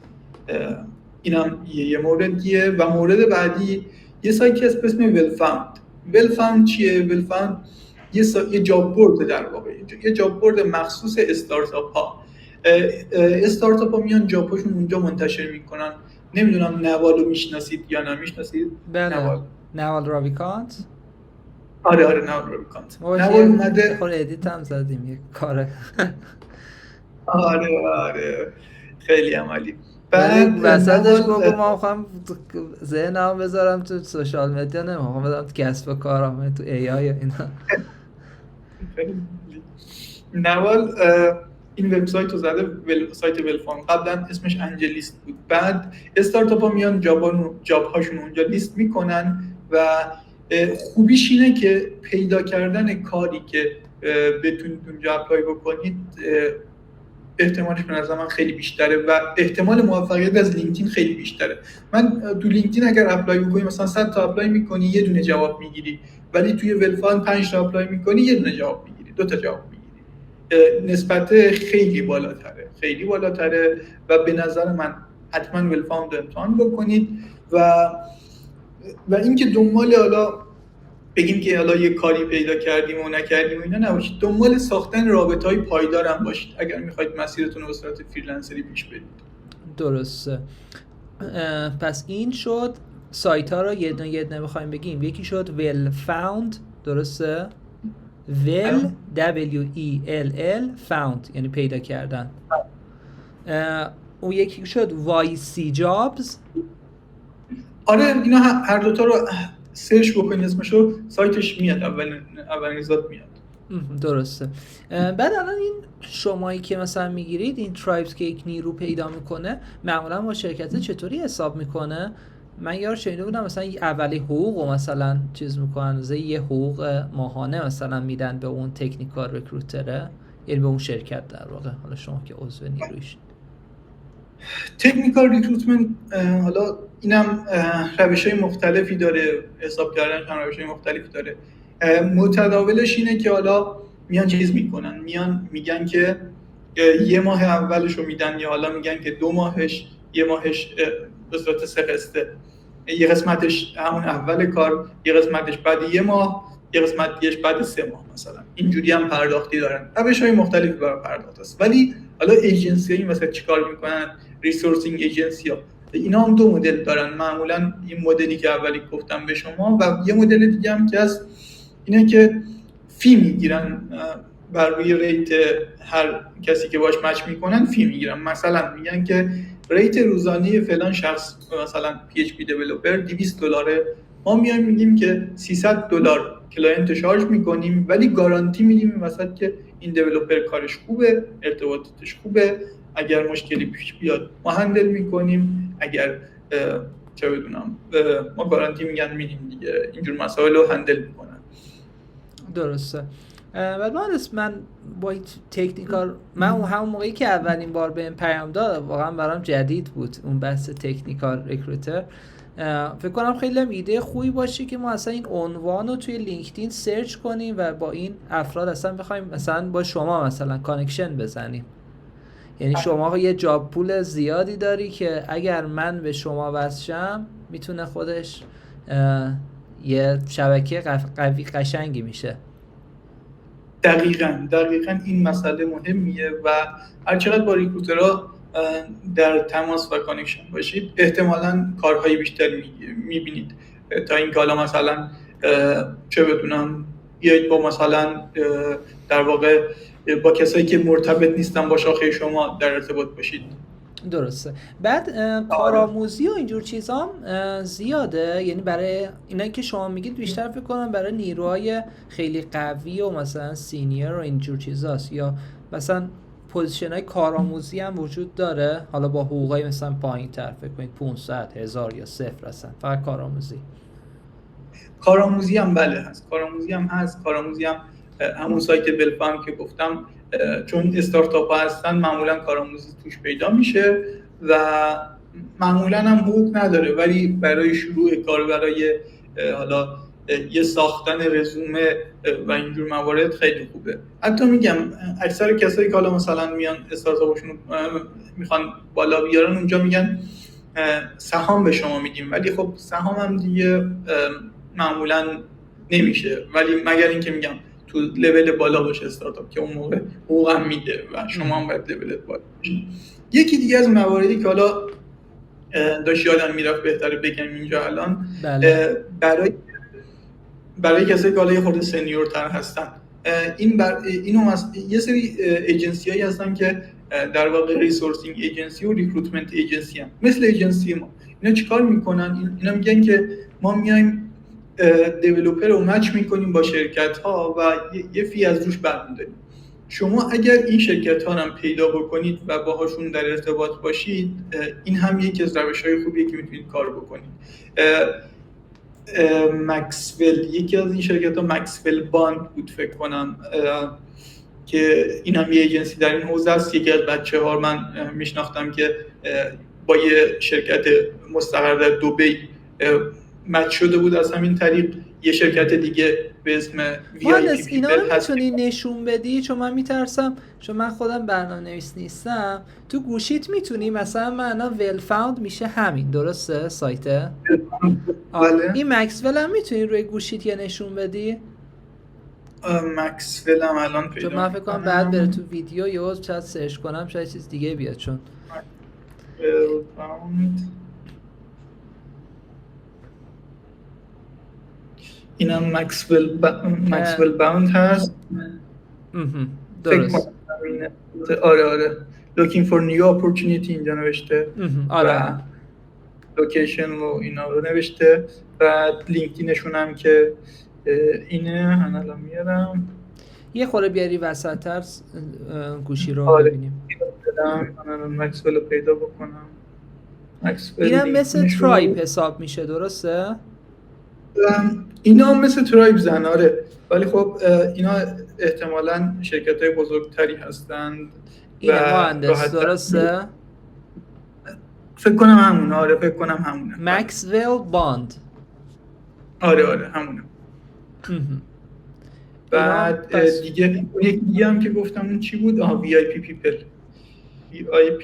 اینم یه موردیه. و مورد بعدی یه سایتی هست به اسم ویلفاند. ویلفاند چیه؟ ویلفاند یه جاب بورد در واقع، یه جاب بورد مخصوص استارتاپ ها. استارتاپ ها میان جاباشون اونجا منتشر میکنن. نمیدونم نوالو میشناسید یا نمیشناسید؟
بله، نوال راویکانت.
آره نوال راویکانت.
نوال اومده خود ادیت هم زدیم یک کاره.
آره خیلی عملی.
بعد وسطش گفتم ما میخوام ذهنم بذارم تو سوشال مدیا، نمیخوام بذارم تو کسب و کارم، تو ای آی اینا.
نوال این وبسایت رو زده، سایت ولفارم. قبلا اسمش انجلیست بود. بعد استارتاپ ها میان جاب هاشون اونجا لیست میکنن و خوبیش اینه که پیدا کردن کاری که بتونید اونجا اپلای بکنید احتمالش به نظر من خیلی بیشتره و احتمال موفقیت از لینکدین خیلی بیشتره. من تو لینکدین اگر اپلای بکنی مثلا 100 تا اپلای میکنی یه دونه جواب میگیری، ولی توی ولفارم 5 تا اپلای میکنی یه دونه جواب میگیری، 2 تا جواب میگیری. نسبت خیلی بالاتره و به نظر من حتما ولفارم رو امتحان بکنید و اینکه دنبال حالا بگیم که حالا یه کاری پیدا کردیم و نکردیم و اینا نباشید، دنبال ساختن رابطه‌های پایدار هم باشید اگر میخواید مسیرتون رو به صورت فریلنسری پیش برید.
درسته. پس این شد سایت ها رو یه دونه بخوایم بگیم. یکی شد well-found، درسته؟ well found یعنی پیدا کردن. اون یکی شد YC Jobs.
آره اینا هر دوتا رو سرچ بکنید اسمشو، سایتش میاد، اولین ذات میاد.
درسته. بعد الان این شمایی که مثلا میگیرید این ترایبز که یک نیرو پیدا میکنه معمولا با شرکت چطوری حساب میکنه؟ من یار شنیده بودم مثلا اولی حقوق و مثلا چیز میکنن، یه حقوق ماهانه مثلا میدن به اون تکنیکال ریکروتره، یعنی به اون شرکت در واقع. حالا شما که عضو نیرویشین.
تکنیکال ریکروتمنت حالا اینم روش‌های مختلفی داره، حساب کردنش هم روش‌های مختلفی داره. متداولش اینه که حالا میان چیز میکنن، میان میگن که یه ماه اولشو میدن، یا حالا میگن که 2 ماهش، یه ماهش به صورت 3 قسطه، یه قسمتش همون اول کار، یه قسمتش بعد یه ماه، یه قسمتش بعد 3 ماه مثلا. اینجوری هم پرداختی دارن. روش‌های مختلفی برای پرداخت است. ولی حالا ایجنسی‌ها این واسه چیکار میکنن؟ ریسورسینگ ایجنسی‌ها اینا هم 2 مدل دارن. معمولا این مدلی که اولی گفتم به شما و یه مدل دیگه هم که هست اینه که فی میگیرن بر روی ریت هر کسی که باش مچ میکنن، فی میگیرن. مثلا میگن که ریت روزانه فلان شخص مثلا پی اچ پی دیولپر $200، ما میایم میگیم که $300 کلاینت شارژ میکنیم، ولی گارانتی میدیم این وسط که این دیولپر کارش خوبه، ارتباطاتش خوبه، اگر مشکلی پیش بیاد ما هندل میکنیم، اگر چه بدونم ما گارانتی میدیم دیگه، اینجور مسائل رو هندل میکنن.
درسته. بعد من با تکنیکال، من همون موقعی که اولین بار بهم پیام داد واقعا برام جدید بود اون بحث تکنیکال ریکروتر. فکر کنم خیلی ایده خوبی باشه که ما اصلا این عنوان رو توی لینکدین سرچ کنیم و با این افراد اصلا بخوایم مثلا با شما مثلا کانکشن بزنیم. یعنی شما یه جاب پول زیادی داری که اگر من به شما وصل شم میتونه خودش یه شبکه قوی قشنگی میشه.
دقیقاً این مسئله مهمیه و هر چقدر با ریکروترها در تماس و کانکشن باشید احتمالاً کارهای بیشتری میبینید تا اینکه حالا مثلا چه بدونم بیایید با مثلا در واقع با کسایی که مرتبط نیستن با شاخه شما در ارتباط باشید.
درسته. بعد کارآموزی و اینجور چیزا هم زیاده، یعنی برای اینایی که شما میگید بیشتر فکر کنم برای نیروهای خیلی قوی و مثلا سینیر و اینجور چیزاست، یا مثلا پوزیشن های کارآموزی هم وجود داره، حالا با حقوقای مثلا پایین تر، فکر کنید 500 1000 یا 0 هستن، فقط
کارآموزی هم بله هست، کارآموزی هم همون سایت ولفارم که گفتم، چون استارتاپ ها هستن معمولا کارآموزی توش پیدا میشه و معمولا هم حقوق نداره، ولی برای شروع کار، برای حالا یه ساختن رزومه و اینجور موارد خیلی خوبه. حتی میگم اکثر کسایی که حالا مثلا میان استارتاپشون میخوان بالا بیارن اونجا میگن سهام به شما میدیم، ولی خب سهام هم دیگه معمولا نمیشه، ولی مگر اینکه میگم تو لول بالا باشه استارتاپ که اون موقع حقوقم میده و شما هم باید لولت بالا باشه. یکی دیگه از مواردی که حالا داشت یادم میرفت بهتره بگم اینجا الان،
بله.
برای کسایی که حالا یه خورده سنیورتر هستن، اینو یه سری ایجنسی هایی هستن که در واقع ریسورسینگ ایجنسی و ریکروتمنت ایجنسی هم مثل ایجنسی ما. اینا چیکار میکنن؟ اینا میگن که ما میایم دیولپر رو مچ میکنیم با شرکت ها و یه فی از روش برمی‌داریم. شما اگر این شرکت ها هم پیدا بکنید و باهاشون در ارتباط باشید، این هم یکی از روش‌های خوبیه که میتونید کار بکنید. مکسول، یکی از این شرکت ها مکسول باند بود فکر کنم، که این هم یه ایجنسی در این حوزه است. یکی از بچه ها من میشناختم که با یه شرکت مستقر در دبی مچ شده بود از همین طریق. یه شرکت دیگه به اسم VIP
اینا رو میتونی نشون بدی؟ چون من میترسم، چون من خودم برنامه‌نویس نیستم. تو گوشیت میتونی مثلا من ویل فاوند میشه همین، درسته سایته؟
بله.
این مکسول هم میتونی روی گوشیت یه نشون بدی؟
مکسول هم الان پیدا
چون من فکر کنم بعد بره تو ویدیو یا شاید سرچ کنم شاید چیز دیگه بیاد. چون
اینم مکسول باوند هست.
درست.
آره looking for new opportunity اینجا نوشته.
آره.
لوکیشن و اینا رو نوشته. بعد لینکدینشون هم که اینه، الان میارم.
یه خورده بیاری وسط‌تر گوشی رو ببینیم.
من مکسول رو پیدا بکنم.
اینم مثل ترایب حساب میشه، درسته؟
اینا هم مثل ترایب زن، آره. ولی خب اینا احتمالاً شرکت‌های بزرگتری هستند.
این مهندس، درسته؟
فکر کنم همونه. آره فکر کنم همونه.
مکسول باند.
آره همونه. بعد دیگه یکی هم که گفتم اون چی بود؟ VIP people. VIP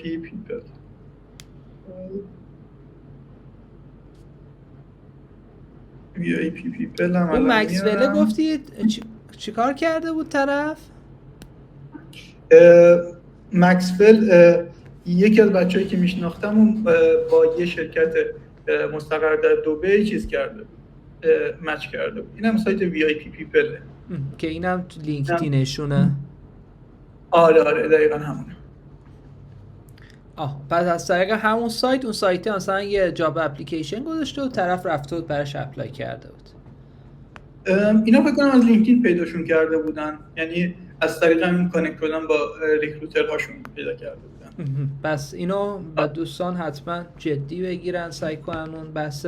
people هم
اون مکسوله گفتی چی کار کرده بود طرف؟
مکسول یکی از بچه‌ای که میشناختم با یه شرکت مستقر در دبی چیز کرده، مچ کرده بود. اینم سایت VIP people
که اینم تو لینکدینشونه.
آره دقیقاً همونه.
پس از طریق همون سایت، اون سایت مثلا یه جاب اپلیکیشن گذاشته و طرف رفته بود براش اپلای کرده بود.
اینا فکر کنم از لینکدین پیداشون کرده بودن، یعنی از طریق همین کانکت شدن با ریکروترهاشون پیدا کرده بودن.
بس اینو با دوستان حتما جدی بگیرن، سعی کنن اون بحث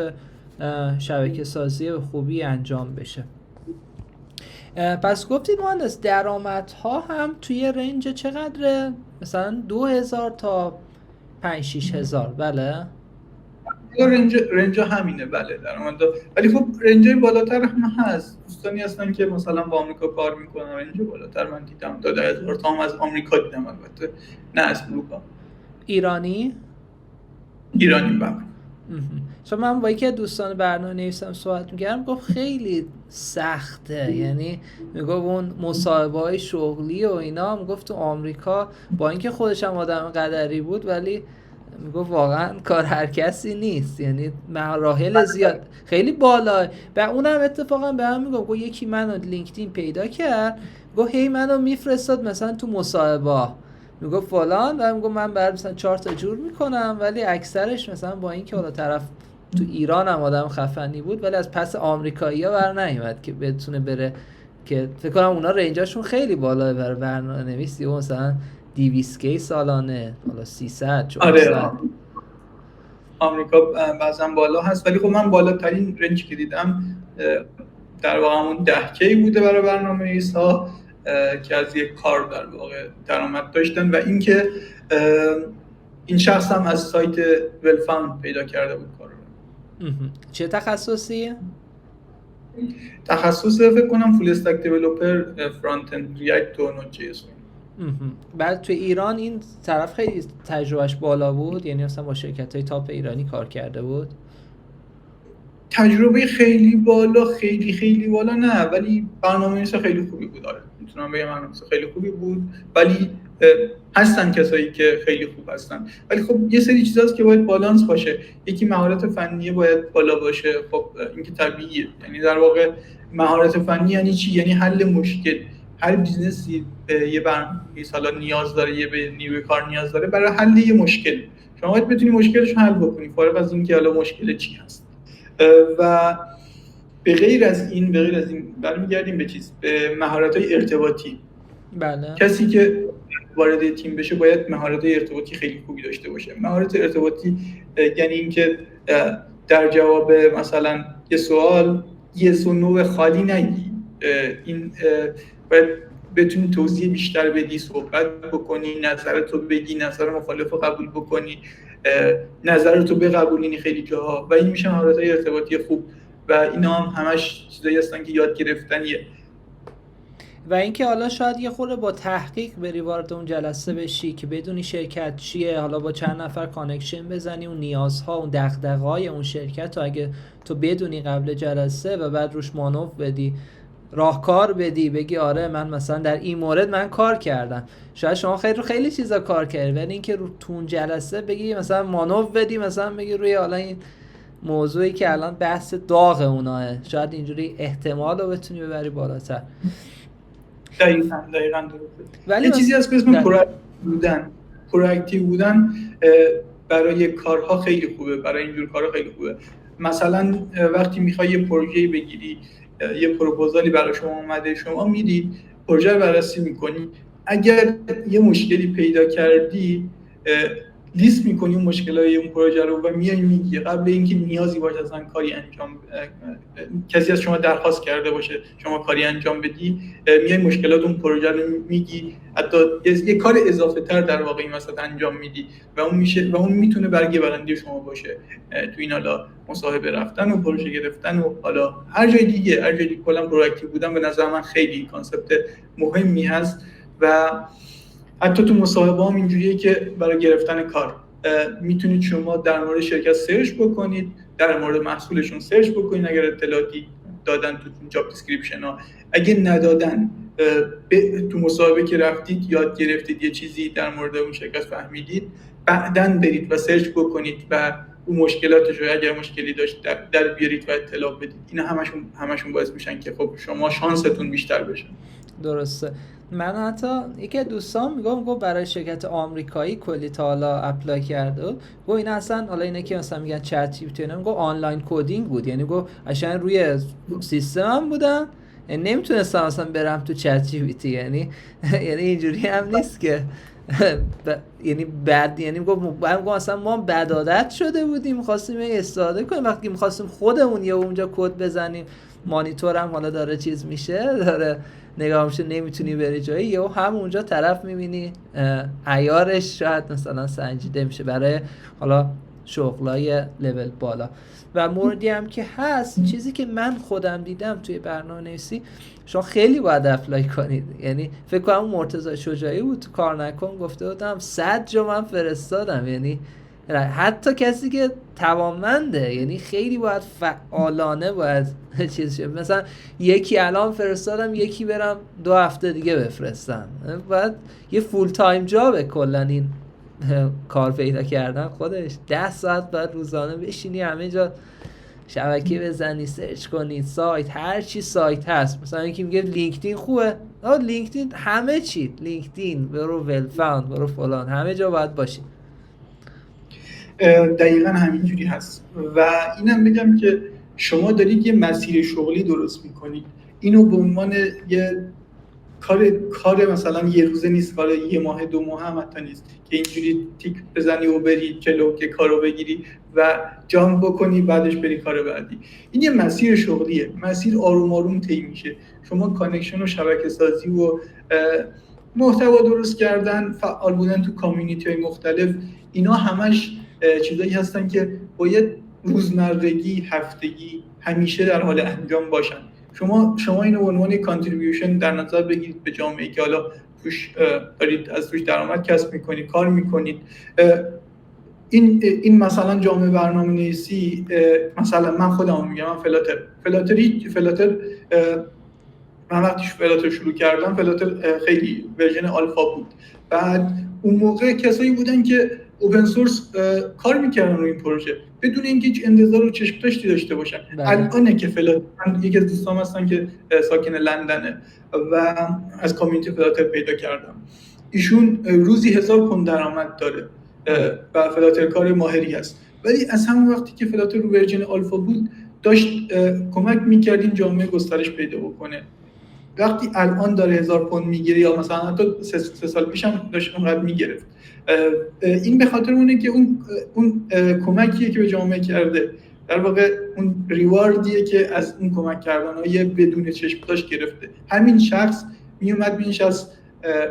شبکه سازی به خوبی انجام بشه. پس گفتید مهندس درآمدها هم توی رنج چقدره؟ مثلا 2000 تا 5-6 هزار. بله
رنج همینه. بله درآمدها، ولی خب رنج بالاتر هم هست. دوستانی هستن که مثلا با آمریکا کار میکنن، رنج بالاتر من دیدم تا 10,000 تا هم از آمریکا دیدم، البته نه از اروپا.
ایرانی
بله.
چون من با یکی از دوستان برنامه نویسم صحبت میکردم، گفت خیلی سخته. یعنی میگفت اون مصاحبه‌های شغلی و اینا، میگفت تو آمریکا با اینکه خودش هم آدم قدری بود ولی میگفت واقعا کار هر کسی نیست، یعنی مراحل زیاد خیلی بالا. و اونم اتفاقا به هم میگفت یکی منو لینکدین پیدا کرد، گفت هی منو میفرستاد مثلا تو مصاحبه، میگفت فلان، و میگفت من بعد مثلا 4 تا جور میکنم، ولی اکثرش مثلا با اینکه حالا طرف تو ایران هم آدم خفنی بود ولی از پس آمریکایی‌ها بر نیومد که بتونه بره، که فکر کنم اونا رنجاشون خیلی بالاه برای برنامه‌نویسی، مثلا 200K سالانه، حالا 300
آره آمریکا بعضا بالا هست، ولی خب من بالاترین رنج که دیدم در واقع همون 10K بوده برای برنامه‌نویس‌ها که از یک کار در واقع درآمد داشتن. و اینکه این شخص هم از سایت ویل فاوند پیدا کرده بود کارو.
چه تخصصیه؟
تخصص فکر کنم فول استک دیولپر، فرانت اند ریاکت و نود جی اس.
بعد تو ایران این طرف خیلی تجربهش بالا بود، یعنی مثلا با شرکت‌های تاپ ایرانی کار کرده بود.
تجربه خیلی بالا خیلی بالا نه، ولی برنامه‌نویس خیلی خوبی بود. آره میتونم بگم برنامه‌نویس خیلی خوبی بود، ولی هستن کسایی که خیلی خوب هستن. ولی خب یه سری چیزاست که باید بالانس باشه. یکی مهارت فنی باید بالا باشه. خب این که طبیعیه. یعنی در واقع مهارت فنی یعنی چی؟ یعنی حل مشکل. هر بیزنسی یه برنامه‌نویس حالا نیاز داره، یه به نیروی کار نیاز داره برای حل یه مشکل. شما باید بتونی مشکلش رو حل بکنی، فارغ از اینکه حالا مشکل چی هست. و به غیر از این برمیگردیم به مهارت‌های ارتباطی.
بله.
کسی که وارد تیم بشه باید مهارت‌های ارتباطی خیلی خوبی داشته باشه. مهارت ارتباطی یعنی اینکه در جواب مثلا یه سوال یس و نو خالی نگی. این باید بتونی توضیح بیشتر بدی، صحبت بکنی، نظرتو بگی، نظر مخالفو قبول بکنی، نظرتو بقبولینی خیلی جاها، و این میشه مهارت‌های ارتباطی خوب. و اینا هم همش چیزایی هستن که یاد گرفتنیه.
و اینکه حالا شاید یه خورده با تحقیق بری وارد اون جلسه بشی که بدونی شرکت چیه، حالا با چند نفر کانکشن بزنی، اون نیازها، اون دغدغه‌های اون شرکت رو اگه تو بدونی قبل جلسه و بعد روش مانور بدی، راهکار بدی، بگی آره من مثلا در این مورد من کار کردم. شاید شما خیلی چیزا کار کردی، ولی اینکه رو تو اون جلسه بگی مثلا مانور بدی، مثلا بگی روی حالا این موضوعی که الان بحث داغ اوناه، شاید اینجوری احتمال رو بتونی ببری بالاتر.
دقیقاً
ولی
یه چیزی هست به اسم پرواکتیو بودن برای کارها خیلی خوبه، برای اینجور کارها خیلی خوبه. مثلا وقتی میخوای یه پروژه‌ای بگیری، یه پروپوزالی برای شما اومده، شما میرید پروژه رو بررسی میکنی، اگر یه مشکلی پیدا کردی لیست میکنی اون مشکلای اون پروژه رو و میای میگی، قبل اینکه نیازی باشه اصلا کاری انجام کسی از شما درخواست کرده باشه شما کاری انجام بدی، میای مشکلات اون پروژه رو میگی، حتی یه کار اضافه تر در واقع این وسط انجام میدی و اون میتونه برگ برنده شما باشه تو این حالا مصاحبه رفتن و پروژه گرفتن و حالا هر جای دیگه کلا پرواکتیو بودن به نظر من خیلی کانسپت مهمی هست. و حتی تو مصاحبه هم اینجوریه که برای گرفتن کار میتونید شما در مورد شرکت سرچ بکنید، در مورد محصولشون سرچ بکنید اگر اطلاعاتی دادن تو جاب دیسکریپشن ها، اگه ندادن تو مصاحبه که رفتید یاد گرفتید یه چیزی در مورد اون شرکت فهمیدید، بعدن برید و سرچ بکنید و اون مشکلاتش رو اگر مشکلی داشت در بیارید و اطلاع بدید. اینا همشون باعث میشن که خب شما شانستون بیشتر بشه.
درسته. من حتی یکی از دوستان میگم برای شرکت آمریکایی کلی تا حالا اپلای کرده، گفت این اصلا حالا اینه که مثلا میگن چت جی پی تی، میگم آنلاین کدینگ بود، یعنی گفت قشنگ روی سیستمم بودم، یعنی نمیتونستم اصلا برم تو چت جی پی تی، یعنی اینجوری هم نیست که یعنی بعد، یعنی گفت اصلا ما بد عادت شده بودیم می‌خواستیم استفاده کنیم، وقتی می‌خواستیم خودمون یا اونجا کد بزنیم، مانیتورم حالا داره چیز میشه، داره نگاه میشه، نمیتونی بری جایی، یا همونجا طرف میبینی عیارش شاید مثلا سنجیده میشه برای حالا شغلای لول بالا. و موردی هم که هست، چیزی که من خودم دیدم توی برنامه‌نویسی، شما خیلی باید اپلای کنید. یعنی فکر کنم مرتضی شجاعی بود تو کار نکن گفته بودم 100 جا من فرستادم، یعنی حتی کسی که توانمنده، یعنی خیلی باید فعالانه باید چیز شه. مثلا یکی الان فرستادم، یکی برم 2 هفته دیگه بفرستم، باید یه فول تایم جابه کلا این کار پیدا کردن خودش. 10 ساعت باید روزانه بشینی همه جا شبکه بزنی، سرچ کنی، سایت، هر چی سایت هست. مثلا یکی میگه لینکدین خوبه، لینکدین همه چی، لینکدین برو ول فاوند برو فلان، همه جا باید باشی.
دقیقاً همینجوری هست. و اینم بگم که شما دارید یه مسیر شغلی درست میکنید، اینو به عنوان یه کار مثلا یه روزه نیست، کار یه ماه 2 ماه هم حتی نیست که اینجوری تیک بزنی و بری جلو که کارو بگیری و جامپ بکنی بعدش بری کار بعدی. این یه مسیر شغلیه، مسیر آروم آروم طی میشه. شما کانکشن و شبکه سازی و محتوا درست کردن، فعال بودن تو کامیونیتی های مختلف، اینا همش چیزایی هستن که باید روزمرگی، هفتگی، همیشه در حال انجام باشن. شما اینو به عنوان کانتریبیوشن در نظر بگیرید به جامعه‌ای که حالا توش دارید از توش درآمد کسب میکنید، کار میکنید. این مثلا جامعه برنامه‌نویسی، مثلا من خودم میگم، من فلاتر من وقتی فلاتر شروع کردم، فلاتر خیلی ورژن آلفا بود. بعد اون موقع کسایی بودن که اوپن سورس کار میکردن روی این پروژه بدون اینکه هیچ انتظار و چشم داشتی داشته باشن. الانه که فلاتر، من یکی از دوستام هستن که ساکن لندنه و از کامیونیتی فلاتر پیدا کردم، ایشون روزی 1000 پوند درآمد داره و فلاتر کار ماهری هست. ولی از همون وقتی که فلاتر رو ورژن آلفا بود داشت کمک میکرد این جامعه گسترش پیدا بکنه. وقتی الان داره 1000 پوند میگیره یا مثلا حتی 3 سال پیش هم داشت اونقدر میگرفت، این به خاطر اونه که اون کمکیه که به جامعه کرده، در واقع اون ریواردیه که از اون کمک کردنهای بدون چشم داشت گرفته. همین شخص میومد مینشست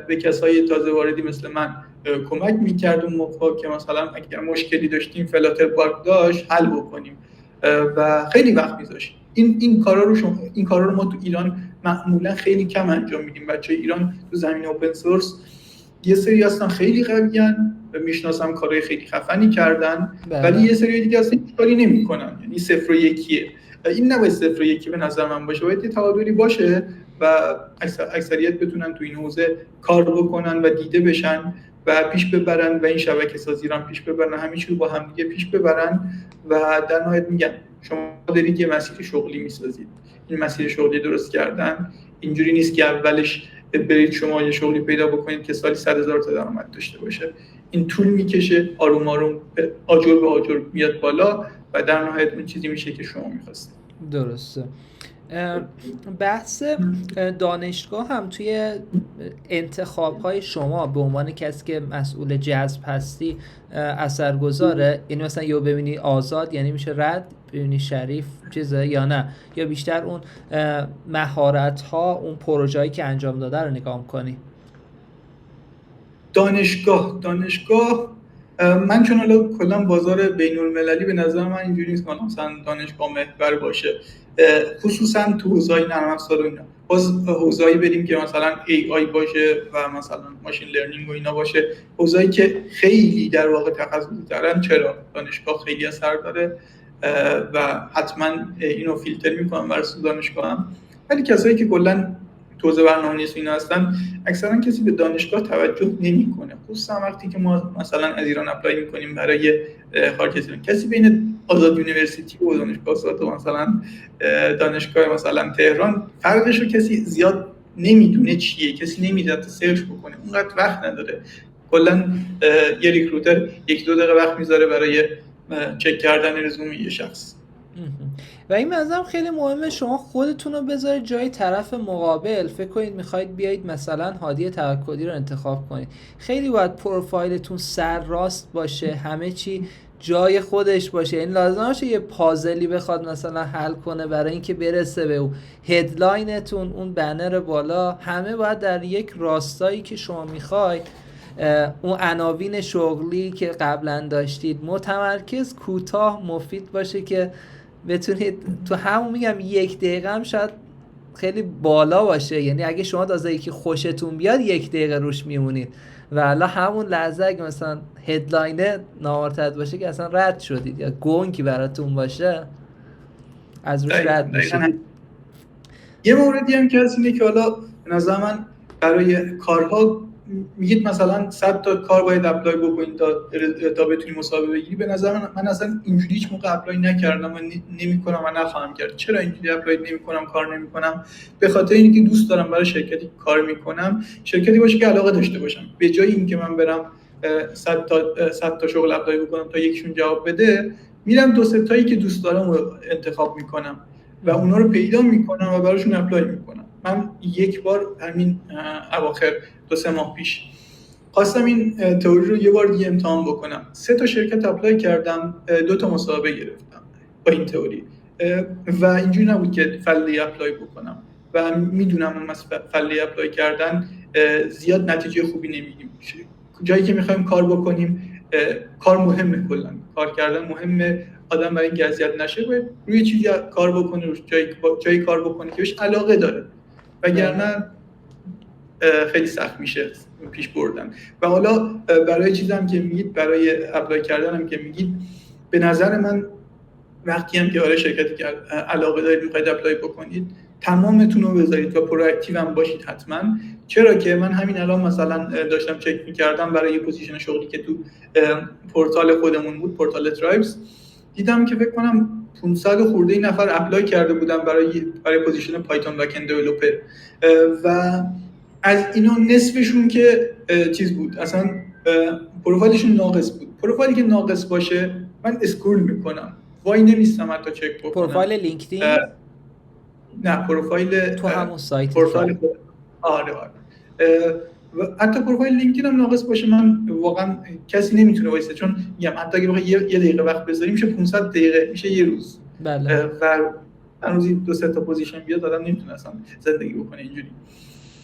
به کسای تازه واردی مثل من کمک میکرد اون موقع که مثلا اگر مشکلی داشتیم، فلاتر باگ داشت، حل بکنیم و خیلی وقت میذاشت. این کارا رو ما تو ایران معمولا خیلی کم انجام میدیم. بچه‌های ایران تو زمین اوپن سورس یه سری هستن خیلی قویان و میشناسم کارهای خیلی خفنی کردن، ولی یه سری دیگه اصلا کاری نمی‌کنن، یعنی 0 و 1. این نباید 0 و 1 به نظر من باشه، باید تعادلی باشه و اکثریت بتونن تو این حوزه کار بکنن و دیده بشن و پیش ببرن و این شبکه سازی رو هم پیش ببرن، همه چی رو با هم دیگه پیش ببرن. و در نهایت میگم شما دارید یه مسیر شغلی میسازید. این مسیر شغلی درست کردن اینجوری نیست که اولش برید شما یه شغلی پیدا بکنید که سالی 100,000 تا درآمد داشته باشه. این طول میکشه، آروم آروم آجر به آجر میاد بالا و در نهایت اون چیزی میشه که شما می‌خواستید.
درسته. بحث دانشگاه هم توی انتخاب‌های شما به عنوان کسی که مسئول جذب هستی اثرگذاره؟ یعنی مثلا یا ببینی آزاد یعنی میشه رد، ببینی شریف چیزه یا نه، یا بیشتر اون مهارت‌ها، اون پروژه‌ای که انجام داده رو نگاه می‌کنی؟
دانشگاه من چون حالا کلا بازار بین‌المللی به نظر من اینجوری نیست که مثلا دانشگاه محور باشه، خصوصا تو حوزه‌های نرم افزار و اینا. باز حوزه‌ای بریم که مثلا AI باشه و مثلا ماشین لرنینگ و اینا باشه، حوزه‌ای که خیلی در واقع تخصصی ترن. چرا؟ دانشگاه خیلی اثر داره و حتما اینو فیلتر میکنم برای دانشگاه هم. ولی کسایی که کلا توزیع برنامه‌نویسی اینا هستن، اکثرا کسی به دانشگاه توجه نمیکنه، خصوصا وقتی که ما مثلا از ایران اپلای میکنیم برای خارج. کسی بین آزاد یونیورسیتی و دانشگاه آزاد و مثلا دانشگاه مثلا تهران فرقش رو کسی زیاد نمیدونه چیه، کسی نمیدونه سرچ بکنه، اونقدر وقت نداره. کلا یه ریکروتر 1-2 دقیقه وقت میذاره برای چک کردن رزومه یه شخص.
و این منظرم خیلی مهمه شما خودتون رو بذارید جای طرف مقابل. فکر کنید میخواید بیایید مثلا هادی توکلی رو انتخاب کنید، خیلی باید پروفایلتون سر راست باشه، همه چی جای خودش باشه. این لازم باشه یه پازلی بخواد مثلا حل کنه برای اینکه برسه به اون هدلاینتون، اون بنر بالا، همه باید در یک راستایی که شما میخواید، اون عناوین شغلی که قبلا داشتید متمرکز، کوتاه، مفید باشه که بتونید تو همون میگم 1 دقیقه هم شاید خیلی بالا باشه. یعنی اگه شما تازه یکی خوشتون بیاد 1 دقیقه روش میمونید و الان همون لحظه اگه مثلا هدلاین نامرتد باشه که اصلا رد شدید یا گنگی براتون باشه از روش رد میشید.
یه موردی هم که هست اینه که حالا به نظر من برای کارها میگید مثلا 100 تا کار باید اپلای بکنید تا بتونی مصاحبه بگیری. به نظر من اصلا اینجوری هیچ موقع اپلای نکردم و نمی‌کنم و نخواهم کرد. چرا اینجوری اپلای نمی‌کنم، کار نمی‌کنم؟ به خاطر اینکه دوست دارم برای شرکتی کار می‌کنم شرکتی باشه که علاقه داشته باشم. به جای اینکه من برم 100 تا شغل اپلای بکنم تا یکیشون جواب بده، میرم 2-3 تایی که دوست دارم رو انتخاب می‌کنم و اونا رو پیدا می‌کنم و براشون اپلای می‌کنم. من یک بار همین اواخر 2-3 ماه پیش خواستم این تئوری رو یه بار دیگه امتحان بکنم. 3 تا شرکت اپلای کردم، 2 تا مصاحبه گرفتم با این تئوری و اینجوری نبود که فله اپلای بکنم و میدونم اون فله اپلای کردن زیاد نتیجه خوبی نمیگیم. جایی که میخوایم کار بکنیم، کار مهمه، کلا کار کردن مهمه، آدم برای اینکه اذیت نشه باید روی چیزی کار بکنه، روی جایی کار بکنه که بهش علاقه داره، وگرنه خیلی سخت میشه پیش بردن. و حالا برای چیزام که میگید، برای اپلای کردن هم که میگید، به نظر من وقتی هم که آره شرکتی که علاقه دارید میخواید اپلای بکنید، تمامتون رو بذارید و پرواکتیو هم باشید حتما. چرا که من همین الان مثلا داشتم چک میکردم برای یه پوزیشن شغلی که تو پورتال خودمون بود، پورتال ترایبز، دیدم که فکر کنم 500 خورده نفر اپلای کرده بودن برای پوزیشن پایتون بک‌اند دیولپر و از اینا نصفشون که چیز بود، اصلا پروفایلشون ناقص بود. پروفایلی که ناقص باشه من اسکرول میکنم، وای نمیستم حتی چک بکنم.
پروفایل لینکدین؟
نه، پروفایل
تو همون سایت.
پروفایل آره. و حتی پروفایل لینکدین هم ناقص باشه من واقعا کسی نمیتونه وایسه، چون میگم حتی اگه بخوای یه دقیقه وقت بذاریم میشه 500 دقیقه، میشه یه روز.
بله.
و هر روزی 2-3 تا پوزیشن بیاد آدم نمیتونه اصلا زندگی بکنه اینجوری.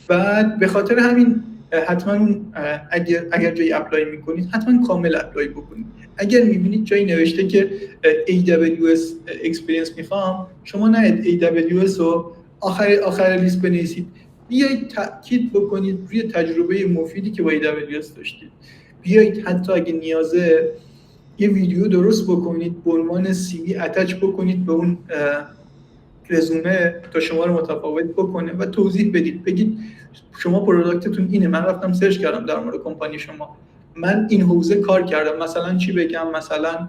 بعد به خاطر همین حتما اگر جایی اپلای میکنید حتما کامل اپلای بکنید. اگر میبینید جایی نوشته که AWS experience میخوام، شما نه AWS رو آخر لیست بنویسید، بیایید تاکید بکنید روی تجربه مفیدی که با AWS داشتید. بیایید حتی اگه نیازه یه ویدیو درست بکنید، به عنوان CV اتچ بکنید به اون رزومه تا شما رو متفاوت بکنه و توضیح بدید. بگید شما پروداکتتون اینه، من رفتم سرچ کردم در مورد کمپانی شما، من این حوزه کار کردم. مثلا چی بگم؟ مثلا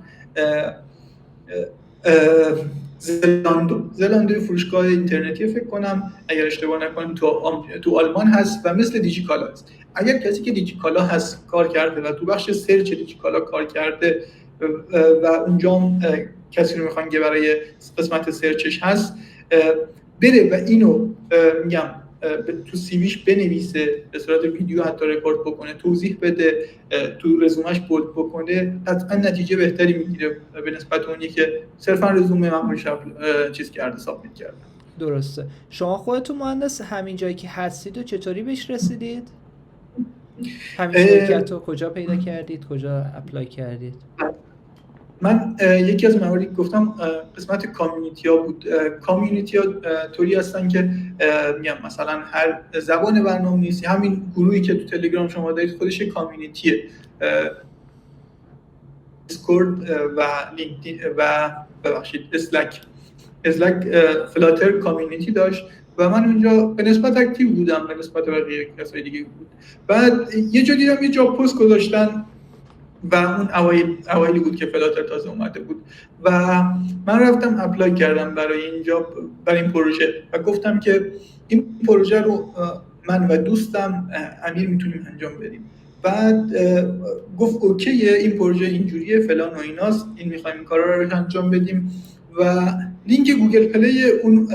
زلاندو فروشگاه اینترنتی فکر کنم اگر اشتباه نکنم تو آلمان هست و مثل دیجیکالا هست. اگر کسی که دیجیکالا هست کار کرده و تو بخش سرچ دیجیکالا کار کرده و اونجا کسی رو میخوان که برای قسمت سرچش هست، بره و اینو میگم تو سیویش بنویسه، به صورت ویدیو حتی رکورد بکنه، توضیح بده، تو رزومش بولد بکنه، قطعا نتیجه بهتری میگیره به نسبت اونی که صرفا رزومه معمولی چیز کرده، سابمیت کرده.
درسته. شما خودتون مهندس همین جایی که هستید و چطوری بهش رسیدید؟ همین شرکت رو کجا پیدا کردید؟ کجا اپلای کردید؟
من یکی از مواردی که گفتم قسمت کامیونیتی ها بود. کامیونیتی ها طوری هستن که میگم مثلا هر زبان برنامه‌نویسی، همین گروهی که تو تلگرام شما دارید خودش یک کامیونیتیه. دیسکورد و لینکدین و ببخشید اسلک فلاتر کامیونیتی داشت و من اونجا به نسبت اکتیو بودم به نسبت بقیه کسای دیگه بود. بعد یه جا دیدم یه جاب پست گذاشتن و اون اوایلی بود که فلاتر تازه اومده بود و من رفتم اپلای کردم برای این جاب، برای این پروژه و گفتم که این پروژه رو من و دوستم امیر میتونیم انجام بدیم. بعد گفت اوکیه، این پروژه اینجوریه فلان و ایناست، این میخوایم این کارا رو انجام بدیم و لینک گوگل پلی اون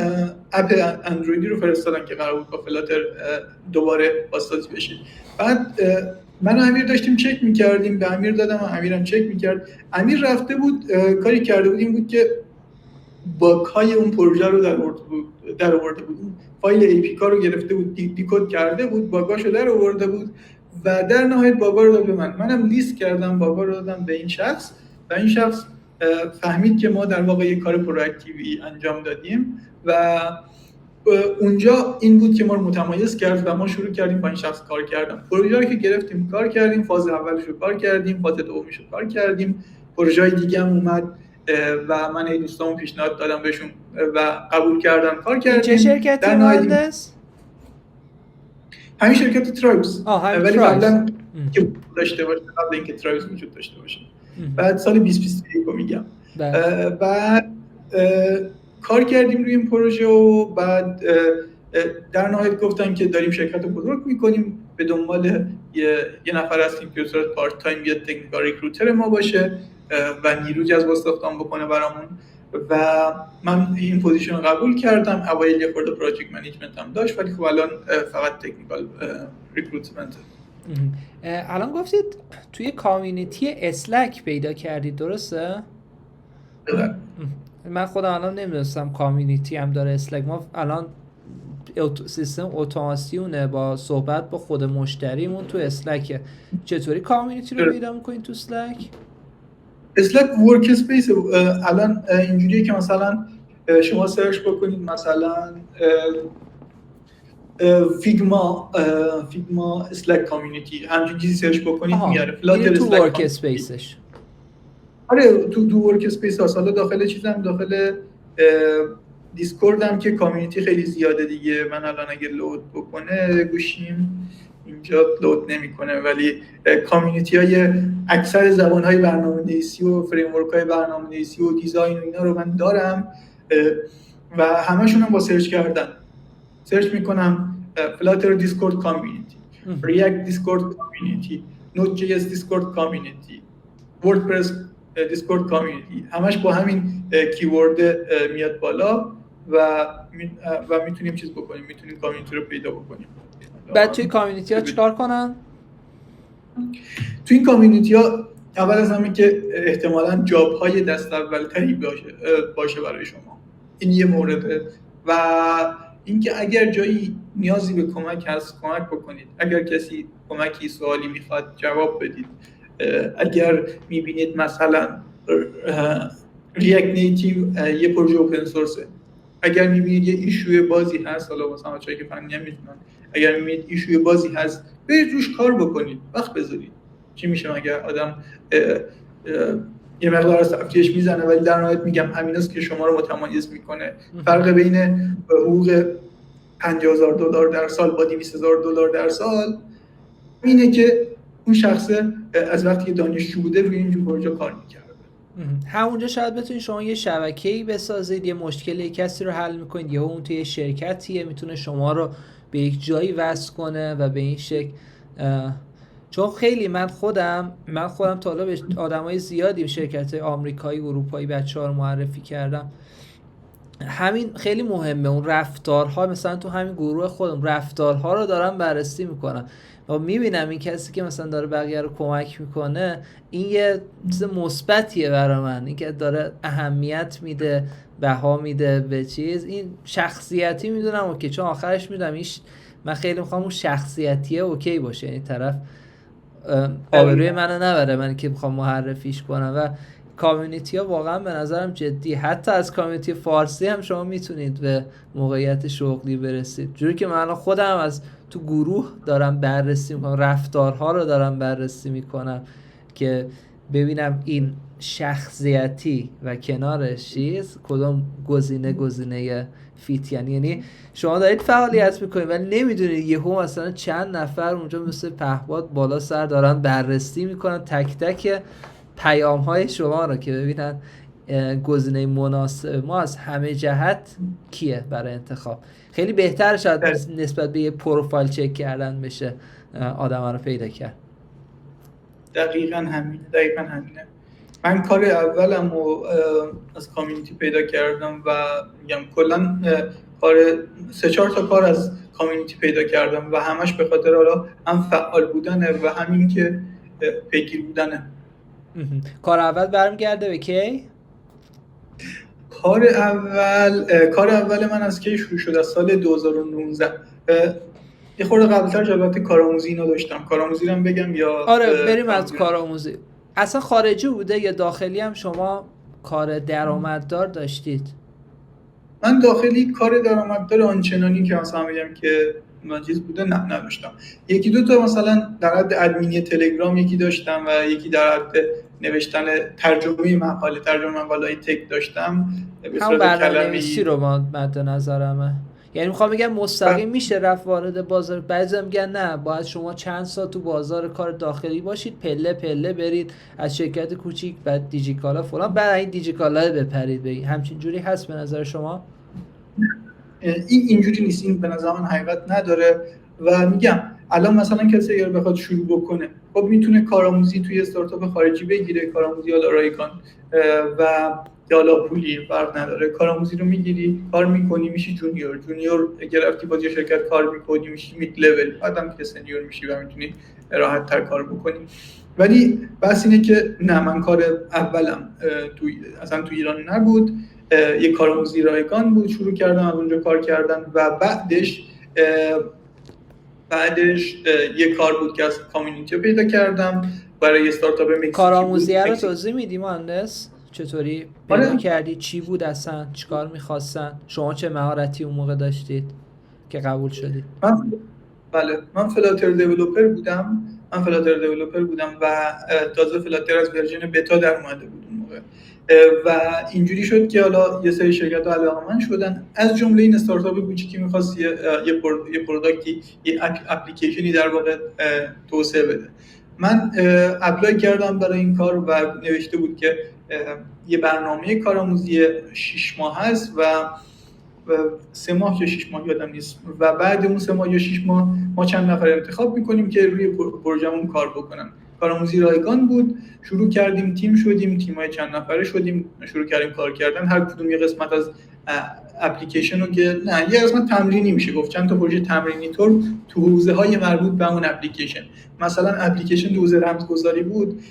اپ اندرویدی رو فرستادن که قرار بود با فلاتر دوباره بازسازی بشه. بعد من و امیر داشتیم چک میکردیم، به امیر دادم و امیرم چک میکرد. امیر رفته بود کاری کرده بود این بود که باگ‌های اون پروژه رو در آورده بود، فایل APK رو گرفته بود، دیکد کرده بود، باگاشو در آورده بود و در نهایت باگا رو داد به منم لیست کردم، باگا رو دادم به این شخص و این شخص فهمید که ما در واقع یک کار پرواکتیوی انجام دادیم و اونجا این بود که ما رو متمایز کرد و ما شروع کردیم با این شخص کار کردن. پروژه رو که گرفتیم کار کردیم، فاز اولش رو کار کردیم، فاز دومش رو کار کردیم، پروژه‌های دیگه هم اومد و من این دوستامو پیشنهاد دادم بهشون و قبول کردن، کار کردیم.
چه شرکتی مهندس؟
همین شرکت ترایبز، ولی قبلا که داشته باشه، قبل اینکه ترایبز وجود داشته باشه. بعد سال 2021 میگم. بعد کار کردیم روی این پروژه و بعد در نهایت گفتن که داریم شرکت رو بزرگ میکنیم، به دنبال یه نفر هستیم که به صورت پارت تایم بیاد تکنیکال ریکروتر ما باشه و نیرو جذب استخدام بکنه برامون و من این پوزیشن رو قبول کردم. اوایل یه خورده پروژکت منیجمنت هم داشت ولی خب الان فقط تکنیکال ریکروتمنت.
الان گفتید توی کامیونیتی اسلک پیدا کردید، درسته؟ من خودم الان نمیدونستم کامیونیتی هم داره اسلک. ما الان سیستم اتوماسیونه با صحبت با خود مشتریمون تو اسلکه. چطوری کامیونیتی رو پیدا میکنید تو اسلک؟
اسلک ورک اسپیس الان اینجوریه که مثلا شما سرچ بکنید مثلا فیگما اسلک کامیونیتی همچین چیزی سرچ بکنید میاره. فلاتر
تو
اسلک
ورک اسپیسش.
آره تو ورک اسپیس ها. حالا داخل چیزم داخل دیسکورد هم که کامیونیتی خیلی زیاده دیگه. من الان اگه لود بکنه گوشیم اینجا لود نمیکنه، ولی کامیونیتی های اکثر زبان های برنامه‌نویسی و فریم ورک های برنامه‌نویسی و دیزاین و اینا رو من دارم و همشون هم با سرچ کردن سرچ میکنم فلاتر دیسکورد کامیونیتی، ریاکت دیسکورد کامیونیتی، نود جی اس دیسکورد کامیونیتی، وردپرس دیسکورد کامیونیتی، همش با همین کیورد میاد بالا و میتونیم چیز بکنیم، میتونیم کامیونیتی رو پیدا بکنیم.
بعد توی کامیونیتی ها چیکار کنن؟
توی این کامیونیتی ها اول از همه که احتمالاً جاب های دست اولتری باشه برای شما، این یه مورده. و اینکه اگر جایی نیازی به کمک هست کمک بکنید، اگر کسی کمکی سوالی میخواد جواب بدید، اگر میبینید مثلا ریاکت نیتیو یه پروژه اوپن سورسه، اگر میبینید یه ایشوی بازی هست، حالا واسه بچه‌ای که فنی نمیدونن، اگر میبینید ایشوی بازی هست برید روش کار بکنید، وقت بذارید. چی میشه اگر آدم یه مقدار از تفتیش میزنه ولی در نهایت میگم همیناست که شما رو متمایز میکنه. فرق بین حقوق $50,000 در سال با $200,000 در سال اینه که اون شخص از وقتی که دانشجو بوده روی این پروژه کار میکرده.
همونجا شاید بتونید شما یه شبکه‌ای بسازید، یه مشکلی کسی رو حل میکنید، یا اون توی شرکتیه میتونه شما رو به یک جایی وصل کنه و به این شکل. چون خیلی من خودم تا حالا به آدمای زیادی شرکت‌های آمریکایی و اروپایی بچه‌ها رو معرفی کردم. همین خیلی مهمه، اون رفتارها، مثلا تو همین گروه خودم رفتارها رو دارم بررسی میکنم و میبینم این کسی که مثلا داره بقیه رو کمک میکنه این یه چیز مثبتیه برای من، این که داره اهمیت میده، بها میده به چیز. این شخصیتی میدونم اوکی، چون آخرش میدونم من خیلی میخوام اون شخصیتیه اوکی باشه، یعنی طرف آبروی منو نبره من که میخوام معرفیش کنم. و کامیونیتی ها واقعا به نظرم جدی، حتی از کامیونیتی فارسی هم شما میتونید به موقعیت شغلی برسید. جوری که من خودم از تو گروه دارم بررسی میکنم، رفتارها رو دارم بررسی میکنم که ببینم این شخصیتی و کنارش چیز کدوم گزینه فیت. یعنی شما دارید فعالیت میکنید ولی نمیدونید یهو مثلا چند نفر اونجا مثل پهپاد بالا سر دارن بررسی میکنن تک تک پیام های شما رو که ببینن گزینه مناسب ما از همه جهت کیه برای انتخاب. خیلی بهتر شاید نسبت به یه پروفایل چک کردن بشه آدم رو پیدا کرد.
دقیقاً همینه. من کار اولم رو از کامیونیتی پیدا کردم و میگم کلا کار 3-4 تا کار از کامیونیتی پیدا کردم و همش به خاطر حالا هم فعال بودنه و همین که پیگیر بودنه.
کار اول برمیگرده به کی؟
کار اول من از کی شروع شد؟ از سال 2019. یه خورده قبل‌تر البته کارآموزی اینو داشتم. کارآموزی رو هم بگم یا
آره بریم از کارآموزی. اصلا خارجی بوده یا داخلی هم شما کار درآمددار داشتید؟
من داخلی کار درآمددار آنچنانی که مثلا بگم که چیز بوده نداشتم. یکی دو تا مثلا در حد ادمینی تلگرام یکی داشتم و یکی در حد نوشتن ترجمه مقاله‌های تک داشتم.
به صورت برنامه‌نویسی رو مد نظرمه. یعنی میخوام بگم مستقیم میشه رفت وارد بازار. بعضی میگن نه باید شما چند سال تو بازار کار داخلی باشید، پله پله برید از شرکت کوچیک بعد دیجیکالا فلان بعد این دیجیکالا بپرید به همچین جوری هست به نظر شما؟
این اینجوری نیست، این به نظر من حقیقت نداره. و میگم الان مثلا کسی اگر بخواد شروع بکنه خب میتونه کارآموزی توی استارتاپ خارجی بگیره، کارآموزی یا رایگان و یا پولی فرق نداره. کارآموزی رو میگیری کار میکنی میشی جونیور گرفتی با شرکت کار میکنی میشی مید لول، بعدم که سنیور میشی و میتونی راحت تر کار بکنی. ولی بس اینه که نه، من کار اولم اصلا تو ایران نبود، یه کارآموزی رایگان بود، شروع کردم از اونجا کار کردن و بعدش یه کار بود که از کامیونیتی پیدا کردم برای استارتاپ مکزیکی.
کارآموزی رو توضیح میدی مهندس؟ چطوری پیدا کردی؟ چی بود اصلا؟ چیکار می‌خواستن؟ شما چه مهارتی اون موقع داشتید؟ که قبول شدی؟
من فلاتر دیولپر بودم و تازه فلاتر از ورژن بتا در اومده بود اون موقع و اینجوری شد که حالا یه سری شرکت‌ها علاقه‌مند شدن، از جمله این استارتاپ کوچیکی می‌خواست یه پروداکتی، یه اپلیکیشنی در واقع توسعه بده. من اپلای کردم برای این کار و نوشته بود که یه برنامه کارآموزی 6 ماه هست و 3 ماه یا 6 ماه یادم نیست و بعد اون 3 ماه یا 6 ماه ما چند نفر انتخاب می‌کنیم که روی پروژمون کار بکنن. کارآموزی رایگان بود، شروع کردیم، تیم شدیم، تیمای چند نفره شدیم، شروع کردیم کار کردن. هر کدوم یه قسمت از اپلیکیشن رو که نه یه قسمت تمرینی میشه گفت، چند تا پروژه تمرینی طور تو حوزه‌های مربوط به اون اپلیکیشن. مثلا اپلیکیشن تو حوزه رمزگذاری بود،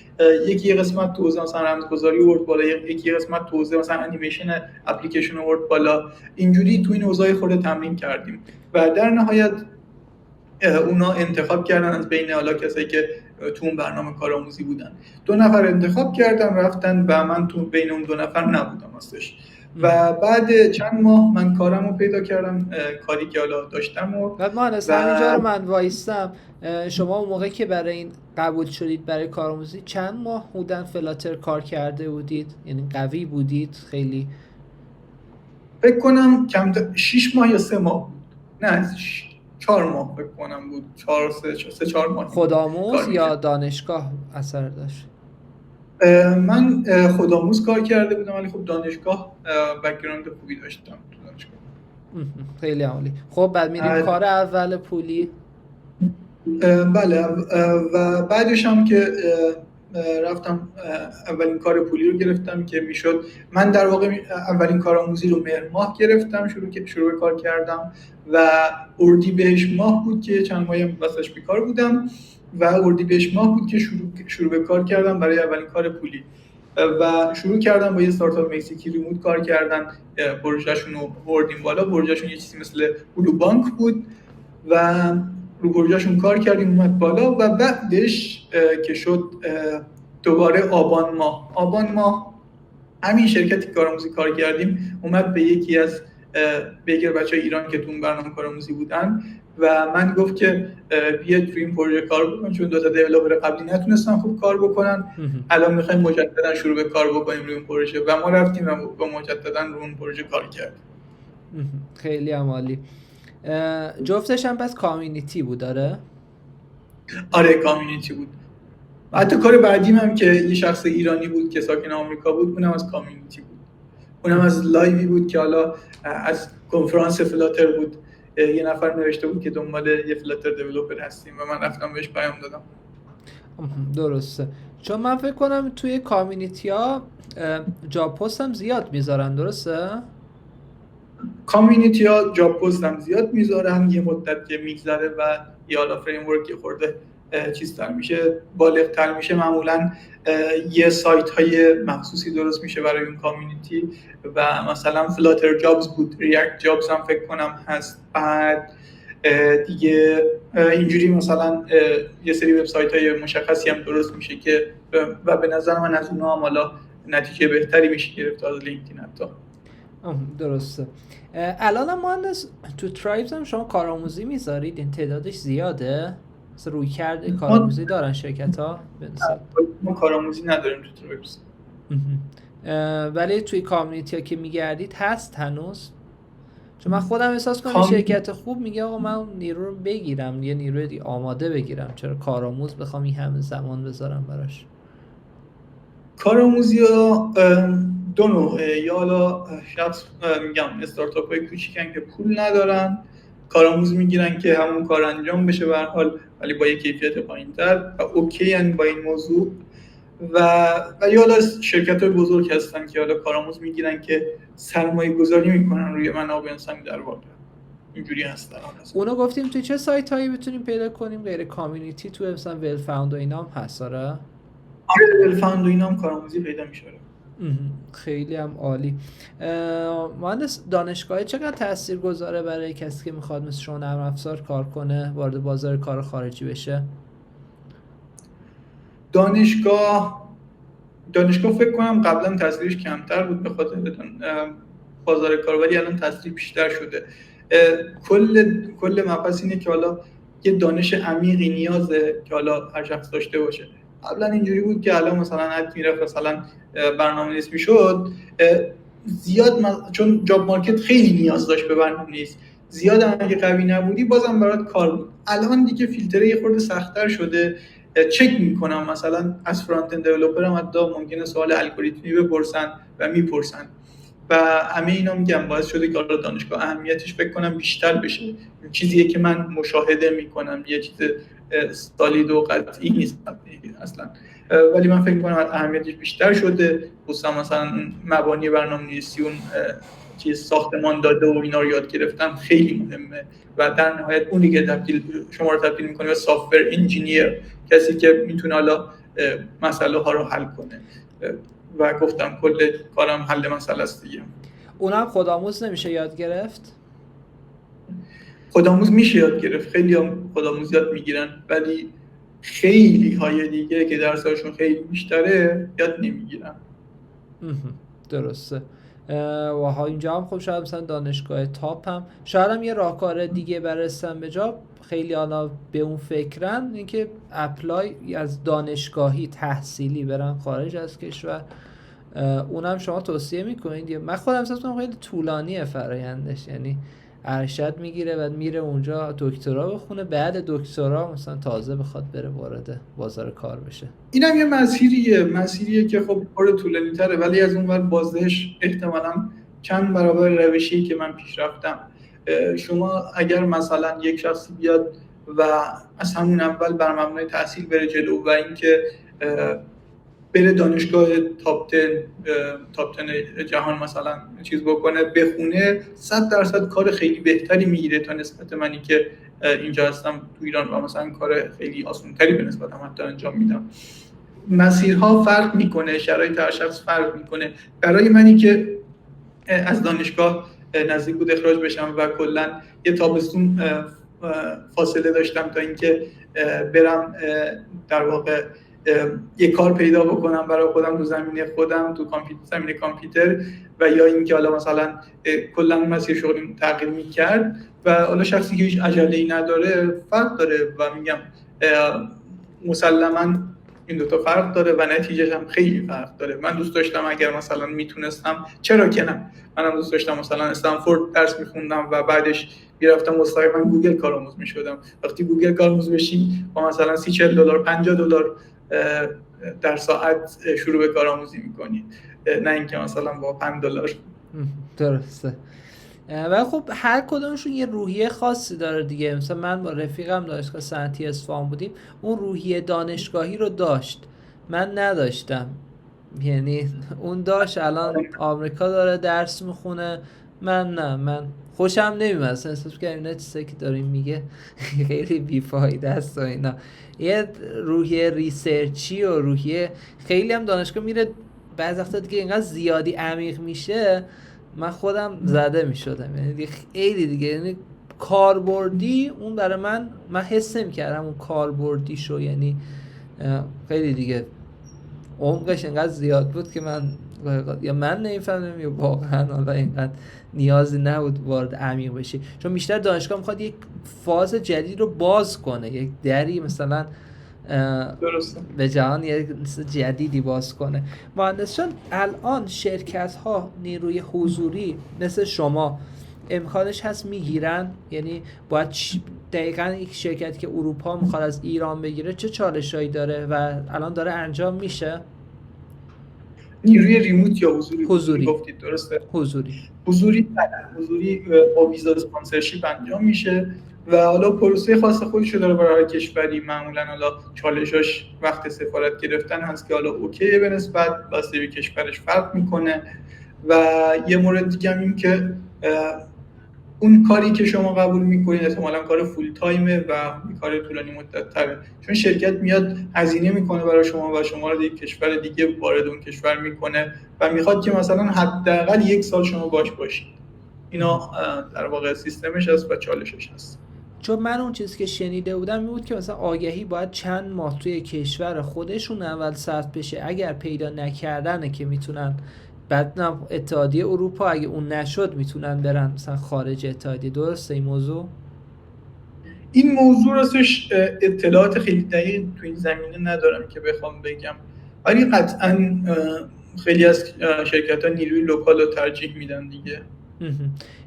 یکی قسمت تو حوزه مثلا رمزگذاری آورد بالا، یکی قسمت تو حوزه مثلا انیمیشن اپلیکیشن آورد بالا. اینجوری تو این حوزه‌های خود تمرین کردیم و در نهایت اونا انتخاب کردن از بین حالا کسایی که تو اون برنامه کارآموزی بودن. 2 نفر انتخاب کردن رفتن و من تو بین اون 2 نفر نبودم راستش. و بعد چند ماه من کارم رو پیدا کردم، کاری که حالا داشتم و
بعد من از همینجا رو من وایستم. شما اون موقع که برای این قبول شدید برای کارآموزی چند ماه بودن فلاتر کار کرده بودید؟ یعنی قوی بودید خیلی؟
فکر کنم 6 ماه یا 3 ماه بود، نه 4 ماه فکر کنم بود، 4 ماه.
خودآموز یا دانشگاه اثر داشت؟
من خودآموز کار کرده بودم ولی خب دانشگاه بک‌گراند خوبی داشتم تو دانشگاه.
خیلی عالی. خب بعد میریم کار اول پولی.
بله و بعدش هم که رفتم اولین کار پولی رو گرفتم که میشد، من در واقع اولین کارآموزی رو مهر ماه گرفتم، شروع به کار کردم و اردیبهشت ماه بود که چند ماهی واسش بیکار بودم و اردیبهشت ماه بود که شروع به کار کردم برای اولین کار پولی و شروع کردم با یه استارتاپ مکزیکی ریموت کار کردن. پروژهشون رو بردیم بالا، پروژهشون یه چیزی مثل بلو بانک بود و رو پروژهشون کار کردیم اومد بالا و بعدش که شد دوباره آبان ماه همین شرکتی کارآموزی کار کردیم اومد به یکی از بچه‌های ایران که تو اون برنامه کارآموزی بودن و من گفت که بیا تو این پروژه کار بکن، چون 2 تا دیولپر قبلی نتونستن خوب کار بکنن، الان می‌خوایم مجددا شروع به کار بکنیم روی این پروژه و ما رفتیم و با مجددا روی اون پروژه کار کردیم.
خیلی عالی. جفتش هم پس کامیونیتی بود داره؟
آره کامیونیتی بود. حتی کار بعدیم هم که یه شخص ایرانی بود که ساکن آمریکا بود، اونم از کامیونیتی بود. اونم از لایوی بود که حالا از کنفرانس فلاتر بود. یه نفر نوشته بود که دنبال یه فلاتر دیولپر هستیم و من رفتم بهش پیام دادم.
درسته. چون من فکر کنم توی کامیونیتی ها جاب پست هم زیاد میذارن، درسته؟
کامیونیتی ها جاب پست هم زیاد میذارن، یه مدت که میگذره و یا حالا فریم ورک خورده چیزتر میشه، بالغتر میشه، معمولا یه سایت های مخصوصی درست میشه برای اون کامیونیتی و مثلا فلاتر جابز بود، ریاکت جابز هم فکر کنم هست. بعد دیگه اینجوری مثلا یه سری وبسایت های مشخصی هم درست میشه که و به نظر من از اونها هم حالا نتیجه بهتری میشه گرفت از لینکدین حتی.
درسته. الان هم مهندس تو ترایبز هم شما کارآموزی میذارید؟ این تعدادش زیاده؟ مثلا روی کرده کارآموزی دارن شرکت ها؟
ما کارآموزی نداریم تو ترایبز.
ولی توی کامیونیتی ها که میگردید هست هنوز؟ چون من خودم احساس کنم شرکت خوب میگه آقا من نیرو رو بگیرم، یه نیروی آماده بگیرم، چرا کارآموز بخوام این همه زمان بذارم براش؟
کارآموزی ها دو نوعه، یا حالا شخص میگم استارتاپ های کوچیکن که پول ندارن، کارآموز میگیرن که همون کار انجام بشه به هر حال ولی با یک کیفیت پایین‌تر و اوکی ان با این موضوع و یا حالا شرکت های بزرگ هستن که حالا کارآموز میگیرن که سرمایه گذاری میکنن روی منابع انسانی در واقع. اینجوری هستن.
اونا گفتیم توی چه سایت هایی بتونیم پیدا کنیم غیر کامیونیتی؟ تو مثلا ویل فاوند و اینا هم هست؟ آره
ویل فاوند و اینا هم کارآموزی پیدا میشه.
خیلی هم عالی. مهندس دانشگاه چقدر تاثیرگذاره برای کسی که میخواد مثل شما نرم افزار کار کنه، وارد بازار کار خارجی بشه؟
دانشگاه فکر کنم قبلا تاثیرش کمتر بود به خاطر بازار کار، ولی الان تاثیر بیشتر شده. کل مبحث اینه که حالا یه دانش عمیقی نیازه که حالا هر شخص داشته باشه. قبلا اینجوری بود که الان مثلا هر کی میرفت مثلا برنامه‌نویس میشد، زیاد چون جاب مارکت خیلی نیاز داشت به برنامه‌نویس، زیاد هم اگه قوی نبودی بازم برات کار بود. الان دیگه فیلتره یه خورده سخت‌تر شده. چک میکنم مثلا از فرانت اند دیولپر هم حتی ممکنه سوال الگوریتمی بپرسن و میپرسن و همه اینا میگم باعث شده که حالا دانشگاه اهمیتش فکر کنم بیشتر بشه. چیزیه که من مشاهده میکنم، یه چیز سالید و قطعی نیست اصلا، ولی من فکر میکنم اهمیتش بیشتر شده. خصوصا مثلا مبانی برنامه‌نویسی، اون چیز ساختمان داده و اینا رو یاد گرفتم خیلی مهمه و در نهایت اونی که شما رو تبدیل میکنه به سافت‌ور انجینیر، کسی که میتونه حالا مسئله ها رو حل کنه و گفتم کل کارم حل مسئله است دیگه.
اونم خودآموز نمیشه یاد گرفت؟
خودآموز میشه یاد گرفت، خیلی هم خودآموز یاد میگیرن، ولی خیلی های دیگه که درساشون خیلی بیشتره یاد نمیگیرن.
درسته. و اینجا هم خب شاید مثلا دانشگاه تاپ هم شاید هم یه راهکار دیگه برای رسیدن به جا، خیلی حالا به اون فکرن، اینکه اپلای از دانشگاهی تحصیلی برن خارج از کشور. اونم شما توصیه میکنید؟ من خودم احساس میکنم خیلی طولانیه فرآیندش، یعنی ارشد میگیره و میره اونجا دکترا بخونه، بعد دکترا مثلا تازه بخواد بره وارد بازار کار بشه.
اینم یه مسیریه که خب کار طولانی تره، ولی از اون ور بازدهش احتمالاً چند برابر روشی که من پیش رفتم. شما اگر مثلا یک شخصی بیاد و از همون اول بر مبنای تحصیل بره جلو و اینکه بره دانشگاه تاپ 10 جهان مثلا چیز بکنه بخونه، 100% کار خیلی بهتری میگیره تا نسبت منی که اینجا هستم تو ایران و مثلا کار خیلی آسان‌تری به نسبت هم حتی انجام میدم. مسیرها فرق میکنه، شرایط هر شخص فرق میکنه. برای منی که از دانشگاه نزدیک بود اخراج بشم و کلا یه تابستون فاصله داشتم تا اینکه برم در واقع یه کار پیدا بکنم برای خودم تو زمینه خودم، تو زمینه کامپیوتر، و یا اینکه حالا مثلا کلا مسیر شغلیم تغییر می‌کرد و حالا شخصی که هیچ عجله‌ای نداره فرق داره و میگم مسلماً این دو تا فرق داره و نتیجهش هم خیلی فرق داره. من دوست داشتم اگر مثلا میتونستم، چرا که نه، منم دوست داشتم مثلا استنفورد درس میخوندم و بعدش میرفتم مستقیما گوگل کارآموز میشدم. وقتی گوگل کارآموز بشی با مثلا $30-40 $50 در ساعت شروع به کارآموزی میکنی، نه اینکه مثلا با $5.
درسته. و خب هر کدومشون یه روحیه خاصی داره دیگه. مثلا من با رفیقم دانشگاه صنعتی اصفهان بودیم، اون روحیه دانشگاهی رو داشت، من نداشتم. یعنی اون داشت، الان آمریکا داره درس میخونه، من نه، من خوشم نمیاد، اصلا احساس می‌کنم اینا چیزایی که داریم میگه خیلی بیفایده است و اینا. یه روحیه ریسرچی و روحیه خیلی هم دانشگاه میره بعضی وقتا دیگه اینقدر زیادی عمیق میشه، من خودم زده میشدم. یعنی خیلی دیگه، یعنی کاربردی اون برای من حس نمی‌کردم اون کاربردیشو، یعنی خیلی دیگه عمقش اینقدر زیاد بود که من نمیفهمم یا واقعا حالا اینقدر نیازی نبود وارد عمیق بشی، چون بیشتر دانشگاه میخواد یک فاز جدید رو باز کنه، یک دری مثلا
درسته
به جهان یک جدیدی باز کنه. مهندسان الان شرکت ها نیروی حضوری مثل شما امکانش هست میگیرن؟ یعنی باید دقیقاً یک شرکتی که اروپا میخواد از ایران بگیره چه چالشایی داره و الان داره انجام میشه؟
نیروی ریموت یا
حضوری
گفتید درسته؟
حضوری
با ویزا اسپانسرشیپ انجام میشه و حالا پروسه خاص خودش داره برای هر کشوری. معمولا حالا چالشاش وقت سفارت گرفتن هست که حالا اوکیه به نسبت واسه به کشورش فرق میکنه. و یه مورد دیگه هم این که اون کاری که شما قبول میکنید احتمالاً کار فول تایمه و کار طولانی مدت تره، چون شرکت میاد هزینه میکنه برای شما و شما رو یک کشور دیگه وارد اون کشور میکنه و میخواد که مثلا حداقل 1 سال شما باش باشید. اینا در واقع سیستمش هست و چالشش هست.
چون من اون چیزی که شنیده بودم این بود که مثلا آگهی باید چند ماه توی کشور خودشون اول ثبت بشه، اگر پیدا نکردنه که میتونن بعد اتحادیه اروپا اگه اون نشد میتونن برن مثلا خارج اتحادیه. درسته این موضوع؟
این موضوع راستش اطلاعات خیلی دقیق تو این زمینه ندارم که بخوام بگم، ولی قطعا خیلی از شرکت‌ها نیروی لوکال رو ترجیح میدن دیگه.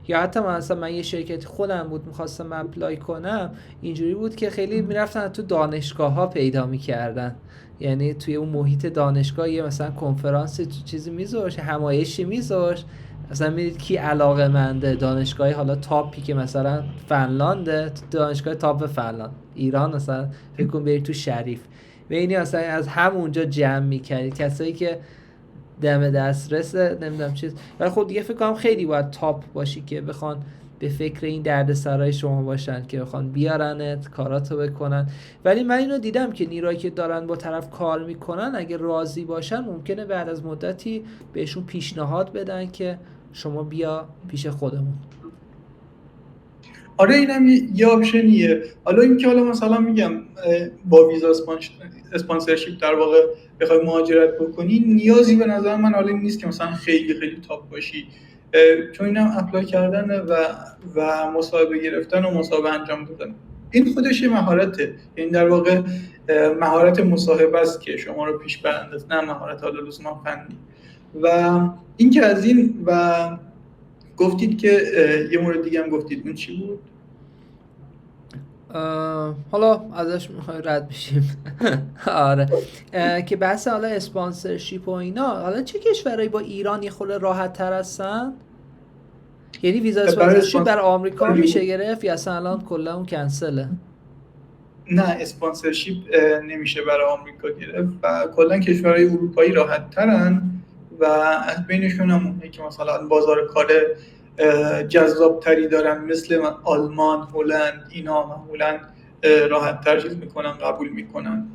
یا حتی من یه شرکت خودم بود میخواستم اپلای کنم، اینجوری بود که خیلی میرفتن تو دانشگاه ها پیدا میکردن، یعنی توی اون محیط دانشگاه یه مثلا کنفرانس چیزی میذاشت، همایشی میذاشت، مثلا میدید کی علاقه منده، دانشگاه حالا تاپی که مثلا فنلانده، دانشگاه تاپ فنلاند، ایران مثلا فکر کن برید تو شریف، و اینی مثلا از همونجا جمع میکردید کسایی که دم دسترس نمیدونم چیز. ولی خب دیگه فکر کنم خیلی باید تاپ باشی که بخوان به فکر این دردسرای شما باشن که بخوان بیارنت کاراتو بکنن. ولی من اینو دیدم که نیروهایی که دارن با طرف کار میکنن اگه راضی باشن ممکنه بعد از مدتی بهشون پیشنهاد بدن که شما بیا پیش خودمون.
آره اینم یه آپشنیه. حالا این که حالا مثلا میگم با ویزا اسپانسرشیپ در واقع بخوای مهاجرت بکنی، نیازی به نظر من حالا نیست که مثلا خیلی خیلی تاپ باشی، چون اینم اپلای کردن و مصاحبه گرفتن و مصاحبه انجام دادن این خودش یه مهارته، یعنی در واقع مهارت مصاحبه است که شما رو پیش برنده، نه مهارت حالا لزوما فنی. و این که از این و گفتید که یه مورد دیگه هم گفتید، اون چی بود؟
حالا ازش میخوای رد بشیم. آره که بحث حالا اسپانسرشیپ و اینا، حالا چه کشورهایی با ایران یه خورده راحت تر هستن؟ یعنی ویزا اسپانسرشیپ برای آمریکا میشه گرفت یا اصلا الان کلا اون کنسله؟
نه اسپانسرشیپ نمیشه برای آمریکا گرفت و کلا کشورهای اروپایی راحت ترن و از بینشون هم اونایی که مثلا بازار کار جذاب تری دارن مثل آلمان، هلند، اینا معمولا راحت تر چیز میکنن، قبول میکنن.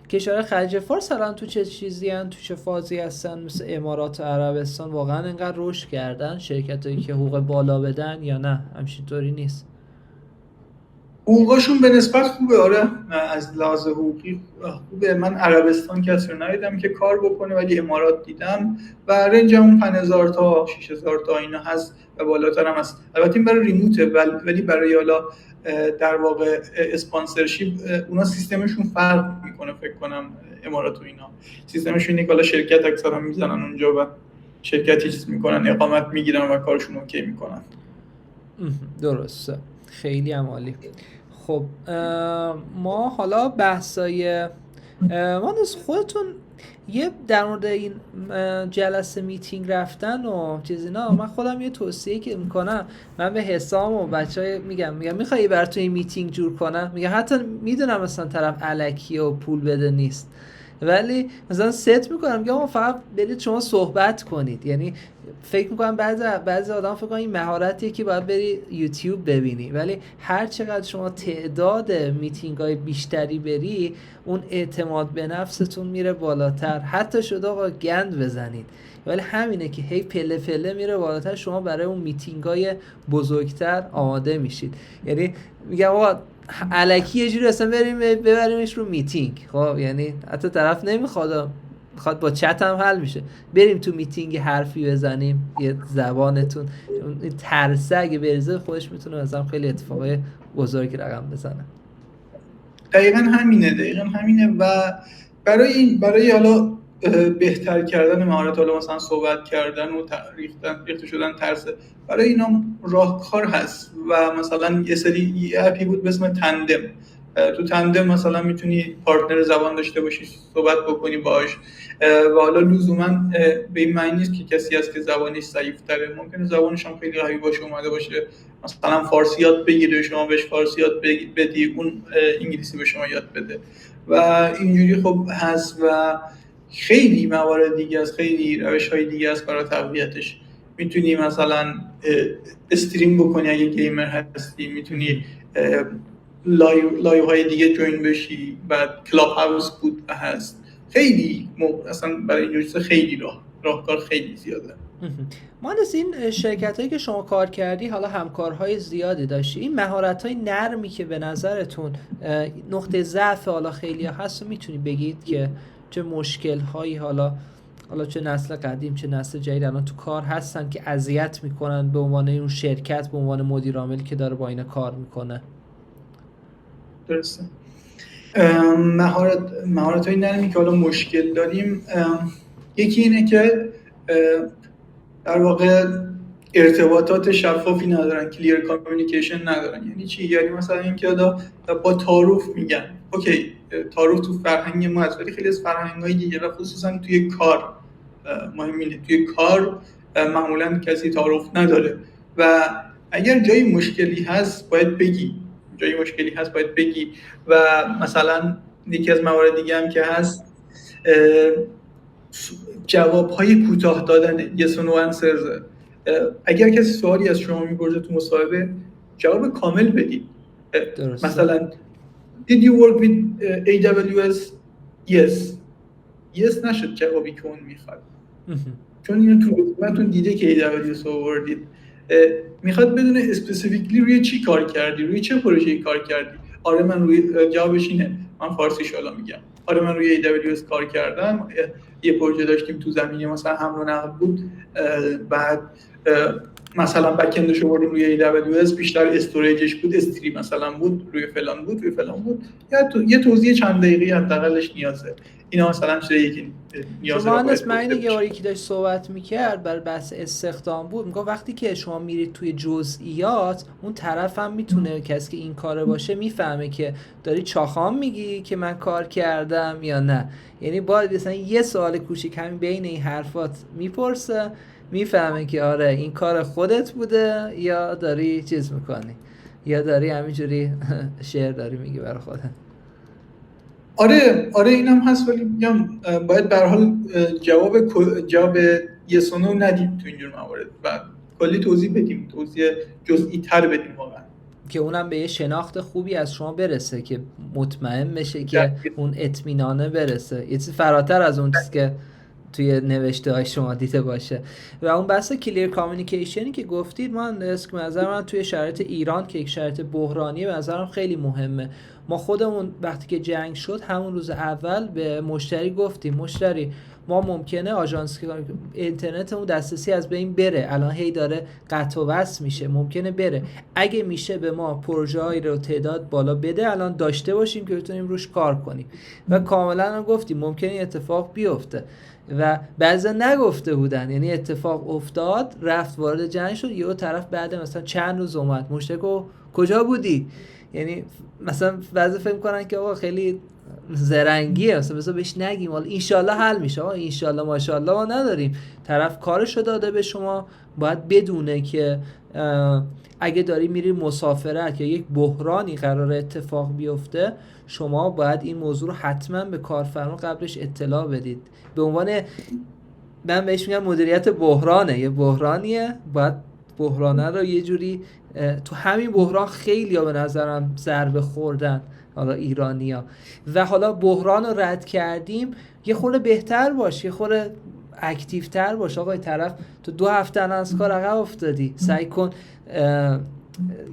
کشور خلیج فارس الان تو چه چیزی هستن، تو چه فازی هستن؟ مثل امارات و عربستان واقعا انقدر رشد کردن شرکتایی که حقوق بالا بدن یا نه همچین طوری نیست؟
حقوقشون به نسبت خوبه، آره از لحاظ حقوقی خوبه. من عربستان کسی رو ندیدم که کار بکنه، ولی امارات دیدم و رنج همون 5000 تا 6000 تا اینا هست و بالاتر هم هست. البته این برای ریموته، ولی برای حالا در واقع اسپانسرشیپ اونا سیستمشون فرق میکنه. فکر کنم امارات و اینا سیستمشون اینه که حالا شرکت اکثرا میزنن اونجا و شرکتی چیز میکنن، اقامت میگیرن و کارشون اوکی میکنن.
درسته، خیلی هم عالی. خب ما حالا بحثای ما از خودتون یه در مورد این جلسه میتینگ رفتن و چیز اینا، من خودم یه توصیه که میکنم، من به حسام و بچهای میگم میخوایی برای تو این میتینگ جور کنم، میگم حتی میدونم مثلا طرف الکی و پول بده نیست، ولی مثلا ست میکنم میگم فقط برید شما صحبت کنید. یعنی فکر میکنم بعضی آدم فکر کنن این مهارتیه که باید بری یوتیوب ببینی، ولی هر چقدر شما تعداد میتینگ های بیشتری بری اون اعتماد به نفستون میره بالاتر. حتی شده آقا گند بزنید، ولی همینه که هی پله پله میره بالاتر، شما برای اون میتینگ های بزرگتر آماده میشید. یعنی میگم آقا الکی یه جوری اصلا ببریمش رو میتینگ، خب یعنی حتی طرف نمیخواد با چت هم حل میشه، بریم تو میتینگ حرفی بزنیم، یه زبانتون این ترسه اگه بریزه خودش میتونه مثلا خیلی اتفاقای بزرگی رقم بزنه.
دقیقاً همینه و برای حالا بهتر کردن مهارت، حالا مثلا صحبت کردن و ریخته شدن ترس، برای اینا راهکار هست و مثلا یه سری اپی بود به اسم تندم. تو تندم مثلا میتونی پارتنر زبان داشته باشی، صحبت بکنی باش و حالا لزوما به این معنی نیست که کسی هست که زبانش ضعیف‌تره، ممکنه زبانش هم خیلی قوی باشه، اومده باشه مثلا فارسی یاد بگیره، شما بهش فارسی یاد بدی، اون انگلیسی به شما یاد بده و اینجوری خب هست و خیلی موارد دیگه است، خیلی روش‌های دیگه است برای تقویتش. میتونی مثلا استریم بکنی اگه گیمر هستی، میتونی لایو های دیگه جوین بشی، بعد کلاب هاوس بود هست، خیلی اصلا برای این جوریسه خیلی راهکار خیلی زیاده.
مهندس این شرکت هایی که شما کار کردی حالا همکارهای زیادی داشتی، این مهارت های نرمی که به نظرتون نقطه ضعف حالا خیلی هست میتونی بگید که چه مشکل هایی حالا حالا چه نسل قدیم چه نسل جدید الان تو کار هستن که اذیت میکنن به عنوان اون شرکت، به عنوان مدیر عاملی که داره با اینا کار میکنه.
درسته. مهارت های نرمی که حالا مشکل داریم، یکی اینه که در واقع ارتباطات شفافی ندارن، کلیر کامیونیکیشن ندارن. یعنی چی؟ یعنی مثلا اینکه با تعارف میگن اوکی تعارف تو فرهنگ ما هست، ولی خیلی از فرهنگ‌های دیگه و خصوصا توی کار مهم اینه، توی کار معمولا کسی تعارف نداره و اگر جایی مشکلی هست باید بگی، و مثلا یکی از موارد دیگه هم که هست جواب‌های کوتاه دادن، yes or no answers. اگر کسی سوالی از شما می‌پرسه تو مصاحبه جواب کامل بدید. مثلا did you work with AWS? yes نشد جوابی که اون میخواد، چون اینو تو رزومتون دیده که AWS آوردید. میخواد بدونه اسپسیفیکلی روی چی کار کردی، روی چه پروژه‌ای کار کردی. آره من روی جوابش اینه، من فارسیش حالا میگم، آره من روی AWS کار کردم، یه پروژه داشتیم تو زمینه مثلا حمل و نقل بود، بعد مثلا بک‌اندش رو بردیم روی AWS، بیشتر استوریجش بود، استری مثلا بود، روی فلان بود، یا یه توضیح چند دقیقه‌ای حداقلش نیازه. اینا مثلا چیزی که نیازه.
مهندس من یکی داشت صحبت میکرد بر بحث استخدام بود، میگه وقتی که شما میرید توی جزئیات، اون طرف هم میتونه کسی که این کاره باشه میفهمه که داری چاخام میگی که من کار کردم یا نه. یعنی باید مثلا یه سوال کوچیک همین بین این حرفات میپرسه، میفهمه که آره این کار خودت بوده یا داری چیز میکنی، یا داری همینجوری شعر داری میگی برای خودت.
آره اینم هست، ولی میگم باید به هر حال جواب یس و نو ندیم تو اینجور موارد و کلی توضیح بدیم، توضیح جزئی تر بدیم واقعا،
که اونم به یه شناخت خوبی از شما برسه که مطمئن بشه که اون اطمینانه برسه، یه چیز فراتر از اون چیزی که توی نوشته های شما دیده باشه. و اون بحث کلیر کامیونیکیشنی که گفتید، من نظر من توی شرایط ایران که یک شرایط بحرانیه به نظرم خیلی مهمه. ما خودمون وقتی که جنگ شد همون روز اول به مشتری گفتیم مشتری ما ممکنه آژانس اینترنتمون دسترسی از بین بره، الان هی داره قطع و وصل میشه، ممکنه بره، اگه میشه به ما پروژه‌ای رو تعداد بالا بده الان داشته باشیم که بتونیم روش کار کنیم. و کاملا گفتیم ممکنه اتفاق بیفته و بعضا نگفته بودن، یعنی اتفاق افتاد، رفت وارد جنگ شد، یه طرف بعد مثلا چند روز اومد مشتری کجا بودی؟ یعنی مثلا بعضی فکر می‌کنن که آقا خیلی زرنگیه، مثلا بهش نگیم حالا ان شاءالله حل میشه، آقا ان شاءالله ماشاءالله ما نداریم، طرف کارشو داده به شما، باید بدونه که اگه داری میری مسافرت یا یک بحرانی قرار اتفاق بیفته، شما باید این موضوع رو حتما به کارفرما قبلش اطلاع بدید. به عنوان من بهش میگم مدیریت بحرانه، یه بحرانیه، باید بحرانه رو یه جوری تو همین بحران خیلی ها به نظرم ضربه خوردن، حالا ایرانیا، و حالا بحران رو رد کردیم، یه خورده بهتر باش، یه خورده اکتیو تر باش. آقای طرف تو 2 هفته از کار عقب افتادی، سعی کن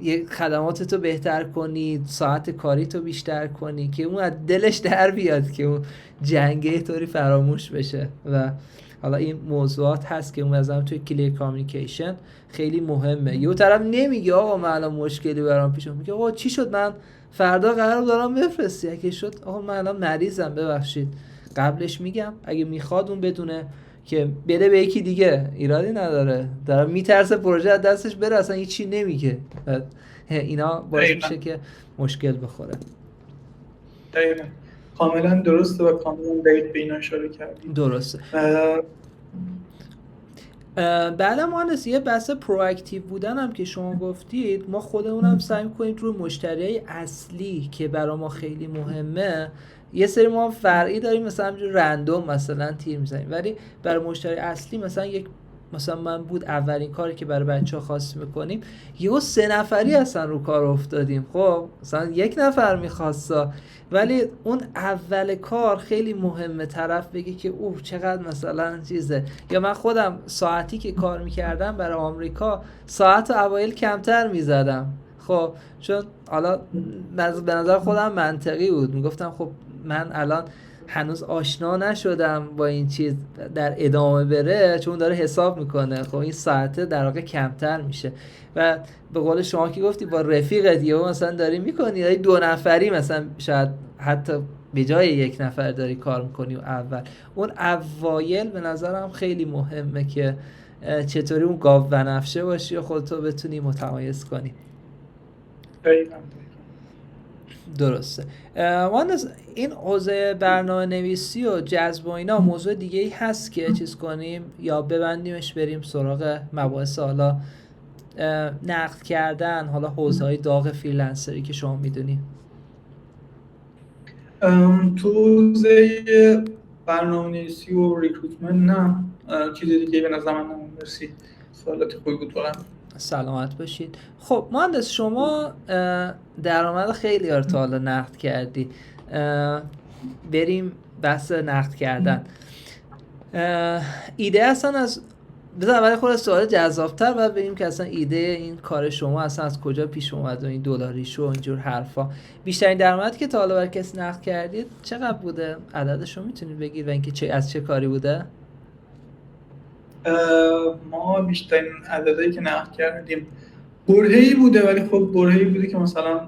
یه خدماتتو بهتر کنی، ساعت کاریتو بیشتر کنی که اون از دلش در بیاد که اون جنگه طوری فراموش بشه. و حالا این موضوعات هست که اون مثلا توی کلیر کامیونیکیشن خیلی مهمه. یه طرف نمیگه آقا من الان مشکلی برام پیش اومد، میگه آقا چی شد، من فردا قرار دارم بفرستی، اگه شد آقا من الان مریضم ببخشید، قبلش میگم اگه میخواد اون بدونه که بده به یکی دیگه، ایرادی نداره، داره میترسه پروژه از دستش بره، اصلا هیچی نمیگه، اینا باعث میشه که مشکل بخوره.
دقیقاً کاملا درسته و کاملا دقیق به اینا اشاره کردید.
درسته. بعدم مهندس یه بحث پرواکتیو بودن هم که شما گفتید، ما خودمون هم سعی کنید روی مشتریای اصلی که برای ما خیلی مهمه، یه سری ما فرعی داریم مثلا همینجور رندوم مثلا تیر میزنیم، ولی برای مشتری اصلی مثلا من بود اولین کاری که برای بچه‌ها خاص میکنیم، یهو 3 نفری هستن رو کار افتادیم، خب مثلا 1 نفر میخواستا، ولی اون اول کار خیلی مهمه، طرف بگه که اوه چقدر مثلا چیزه. یا من خودم ساعتی که کار میکردم برای آمریکا، ساعت اوایل کمتر میزدم، خب چون حالا به نظر خودم منطقی بود، میگفتم خب من الان هنوز آشنا نشدم با این چیز در ادامه بره، چون داره حساب میکنه خب این ساعته در واقع کمتر میشه و به قول شما که گفتی با رفیقت یا مثلا داری میکنی 2 نفری مثلا شاید حتی به جای 1 نفر داری کار میکنی و اون اوایل به نظرم خیلی مهمه که چطوری اون گاو بنفشه باشی و خودتو بتونی متمایز کنی. درسته. مهندس این حوزه برنامه نویسی و جذب و اینا موضوع دیگه ای هست که چیز کنیم یا ببندیمش بریم سراغ مباحث حالا نقد کردن، حالا حوزه های داغ فریلنسری که شما میدونی؟
تو حوزه برنامه نویسی و ریکروتمنت نه چیز دیگه به نظر من نمیرسی. سوالات خوبی بود واقعا.
سلامت باشید. خب مهندس شما درآمد خیلی ها رو تا حالا نقد کردی، بریم بحث نقد کردن. ایده اصلا از بذار اول خود سوال جذاب‌تر بعد بریم که اصلا ایده این کار شما اصلا از کجا پیش اومد و این دلاریشو و اینجور حرفا. بیشترین درآمدی که تا حالا برای کسی نقد کردید چقدر بوده؟ عددش رو میتونید بگید و اینکه از چه کاری بوده؟
ما بیشترین عددی که نقد کردیم برهه‌ای بوده، ولی خب برهه‌ای بوده که مثلا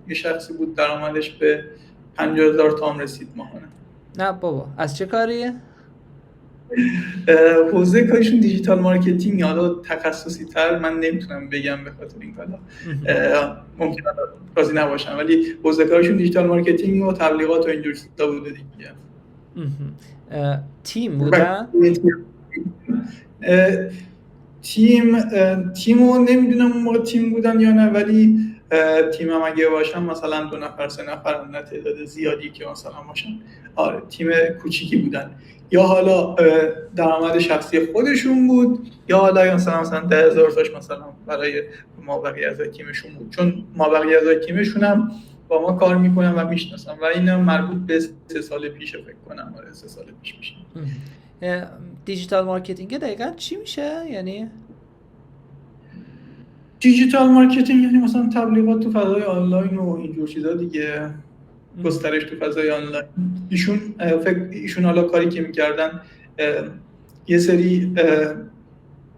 یه شخصی بود درآمدش به 50,000 تومان رسید ماهانه.
نه بابا از چه کاریه؟
حوزه کارشون دیجیتال مارکتینگ، حالا تخصصی تر من نمیتونم بگم به خاطر این کارا ممکنه راضی نباشم، ولی حوزه کارشون دیجیتال مارکتینگ و تبلیغات و اینجور چیزا بوده دیگه.
تیم بودن؟
تیمو نمیدونم اون موقع تیم بودن یا نه، ولی تیم هم اگه باشن مثلا 2 نفر 3 نفر نه تعداد زیادی که مثلا باشن. آره تیم کوچیکی بودن، یا حالا درآمد شخصی خودشون بود یا حالا مثلا 10,000 تاش مثلا برای ما بقیه اعضای تیمشون بود، چون ما بقیه اعضای تیمشون هم با ما کار میکنن و میشناسن و اینا مربوط به 3 سال پیش فکر کنم. آره 3 سال پیش میشه.
دیجیتال مارکتینگ دقیقاً چی میشه؟ یعنی
دیجیتال مارکتینگ یعنی مثلا تبلیغات تو فضای آنلاین و اینجور چیزا دیگه، گسترش تو فضای آنلاین. ایشون حالا کاری که میکردن یه سری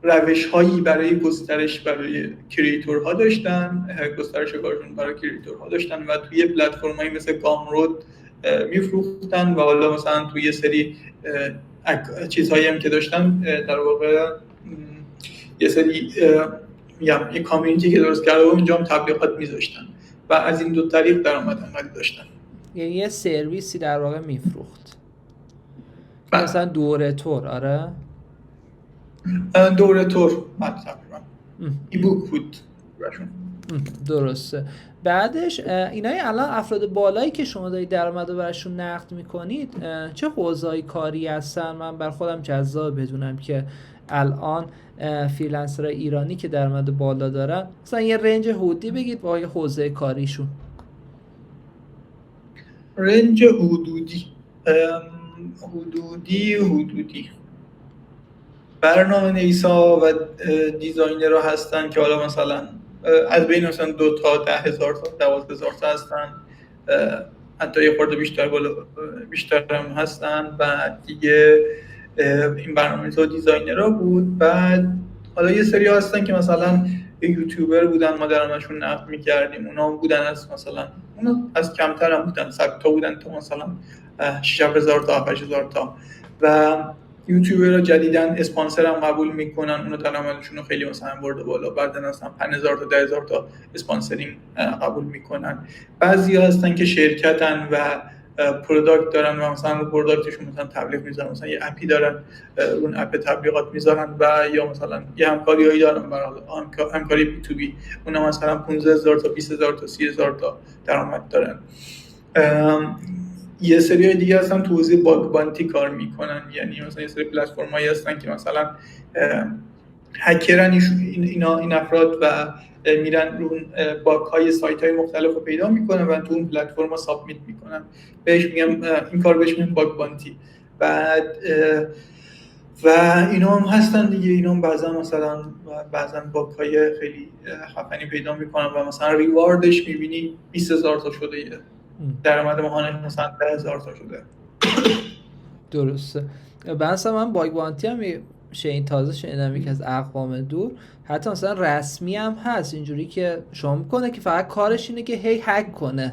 روش‌هایی برای گسترش برای کریئتورها داشتن، گسترش کارشون برای کریئتورها داشتن و توی پلتفرمایی مثل گامرود میفروختن و حالا مثلا توی یه سری چیزهایی هم که داشتن در واقع یه سری یه کامیونیتی که درست کرده و اونجا هم تبلیغات میذاشتن و از این 2 طریق درآمد عملی داشتن.
یعنی یه سرویسی در واقع میفروخت. مثلا دوره تور. آره
دوره تور تقریبا ای بوک بود.
درسته. بعدش اینای الان افراد بالایی که شما دارید درآمد رو براشون نقد میکنید چه حوزه‌ای کاری هستن؟ من بر خودم جذاب بدونم که الان فریلنسرهای ایرانی که درآمد بالا دارن مثلا یه رنج حدودی بگید با حوزه کاریشون.
رنج حدودی برنامه نویسا و دیزاینرها هستن که حالا مثلا از بین مثلا 2 تا 10,000 تا 12,000 تا هستن، حتی یه خورده بیشتر هم هستن. و دیگه این برنامه‌نویسا و دیزاینرها بود. بعد حالا یه سری هستن که مثلا یوتیوبر بودن، ما درآمدشون نقد می‌کردیم، اونا بودن از مثلا اونا از کمتر هم بودن، 100 تا بودن تا مثلا 6,000 تا 8,000 تا. و یوتیوبرها جدیدن اسپانسر هم قبول میکنن، اونا درآمدشون رو خیلی مثلا برده بالا، بعدن مثلا 5,000 تا 10,000 تا اسپانسرینگ قبول میکنن. بعضیا هستن که شرکتن و پروداکت دارن و مثلا رو پروداکتشون مثلا تبلیغ میذارن، مثلا یه اپی دارن اون اپ تبلیغات میذارن و یا مثلا یه همکاریایی دارن برای همکاری بی تو بی، اونا مثلا 15,000 تا 20,000 تا 30,000 تا درآمد دارن. یه سری دیگه هستن تو حوزه باگ بانتی کار میکنن، یعنی مثلا یه سری پلتفرمایی هستن که مثلا هکرن این افراد و میرن رو باگ های سایت های مختلف رو پیدا میکنن و تو اون پلتفرم ها سابمیت میکنن، بهش میگم این کار بهش میگن باگ بانتی. بعد و اینا هم هستن دیگه، اینا هم بعضا باگ های خیلی خفنی پیدا میکنن و مثلا ریواردش میبینی 20,000 تا شده، درآمد ماهانه مثلا 10,000 تا شده.
درسته. من باگوانتی هم این تازه شنیدم یکی از اقوام دور حتی مثلا رسمی هم هست اینجوری که شما میکنه که فقط کارش اینه که هی هک کنه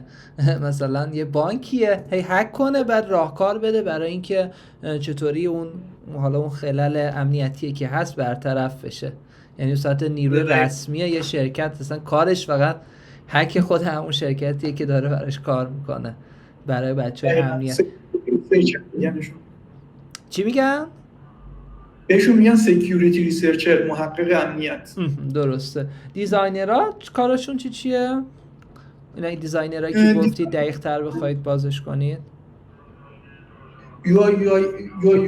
مثلا یه بانکیه هی هک کنه بعد راهکار بده برای اینکه چطوری اون خلل امنیتی که هست برطرف بشه. یعنی صورت نیروی رسمیه یه شرکت مثلا کارش فقط هک خود همون شرکتیه که داره براش کار میکنه برای بچه‌های امنیت. چی میگن؟
بهشون میگن سکیوریتی ریسرچر، محقق امنیت.
درسته. دیزاینرها کارشون چیه؟ این دیزاینرهایی که گفتی دقیق تر بخواید بازش کنید.
یو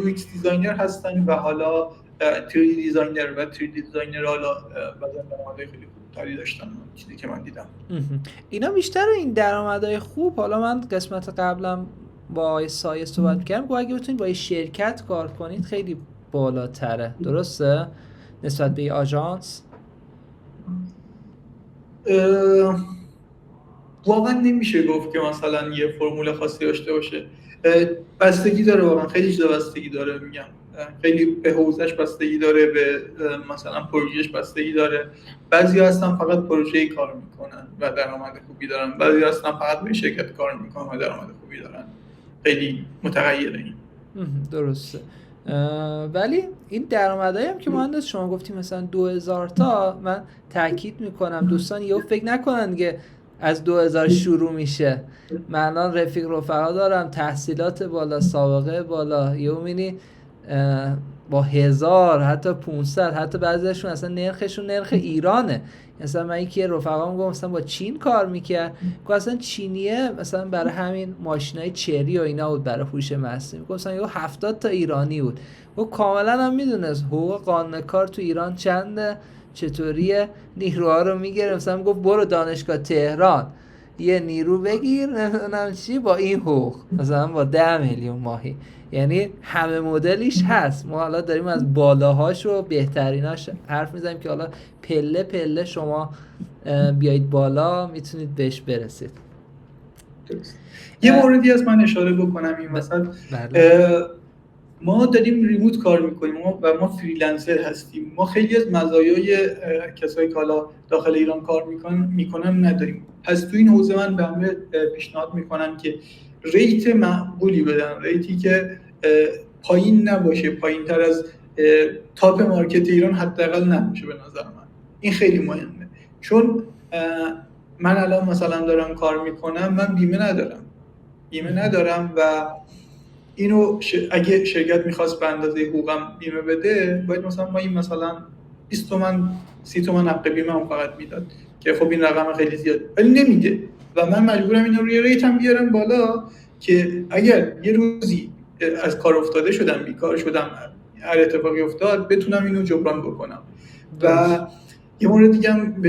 ایکس دیزاینر هستن و حالا 3D دیزاینر و 3D دیزاینر حالا بعضا درآمدهای خیلی خوبتری داشتن چیزی که من دیدم.
اینا بیشتر این درآمدهای خوب، حالا من قسمت قبلم با سایه صحبت می‌کردم اگه بتونید با شرکت کار کنید خیلی بالاتره، درسته؟ نسبت به آژانس
واقعا نمیشه گفت که مثلا یه فرمول خاصی داشته باشه. بستگی داره، واقعا خیلی چیزا بستگی داره. میگم خیلی به حوزه‌اش بستگی داره، به مثلا پروژهش بستگی داره. بعضی هستن فقط پروژه‌ای کار میکنن و درآمد خوبی دارن، بعضی هستن فقط به شرکت کار میکنن و درآمد خوبی دارن. خیلی متغیره این.
درسته. ولی این درآمدایی هم که مهندس شما گفتیم مثلا 2000 تا، من تاکید میکنم دوستان یهو فکر نکنن که از 2000 شروع میشه. من الان رفقا دارم تحصیلات بالا، سابقه بالا، یهو میبینی با 1000 حتی 500 حتی بعضیشون اصلا نرخشون نرخ ایرانه. مثلا من یکی رفقام گفت مثلا با چین کار میکرد که اصلا چینیه مثلا برای همین ماشینای چری و اینا بود برای هوش مصنوعی، گفت مثلا 70 تا ایرانی بود و کاملا هم میدونست حقوق قانون کار تو ایران چنده، چطوریه نیروها رو میگیره. مثلا گفت برو دانشگاه تهران یه نیرو بگیر نمیدونم چی با این حقوق، مثلا با 10 میلیون ماهی. یعنی همه مدلیش هست. ما حالا داریم از بالاهاش و بهتریناش حرف میزنیم که حالا پله پله شما بیایید بالا میتونید بهش برسید.
یه موردی از من اشاره بکنم این وسط. ما داریم ریموت کار میکنیم و ما فریلنسر هستیم. ما خیلی از مزایای کسایی که حالا داخل ایران کار میکنن نداریم. پس تو این حوزه من به همه پیشنهاد میکنم که ریت معقولی بدن، ریتی که پایین نباشه، پایین تر از تاپ مارکت ایران حداقل نباشه. به نظر من این خیلی مهمه، چون من الان مثلا دارم کار میکنم، من بیمه ندارم و اینو اگه شرکت میخواست به اندازه حقوقم بیمه بده باید مثلا ما این مثلا 20 تومن 30 تومن حق بیمه هم فقط میداد که خب این رقم خیلی زیاد، ولی نمیده و من مجبورم اینو روی ریتم بیارم بالا که اگر یه روزی از کار افتاده شدم، بیکار شدم، هر اتفاقی افتاد بتونم اینو جبران بکنم. و یه مورد دیگه هم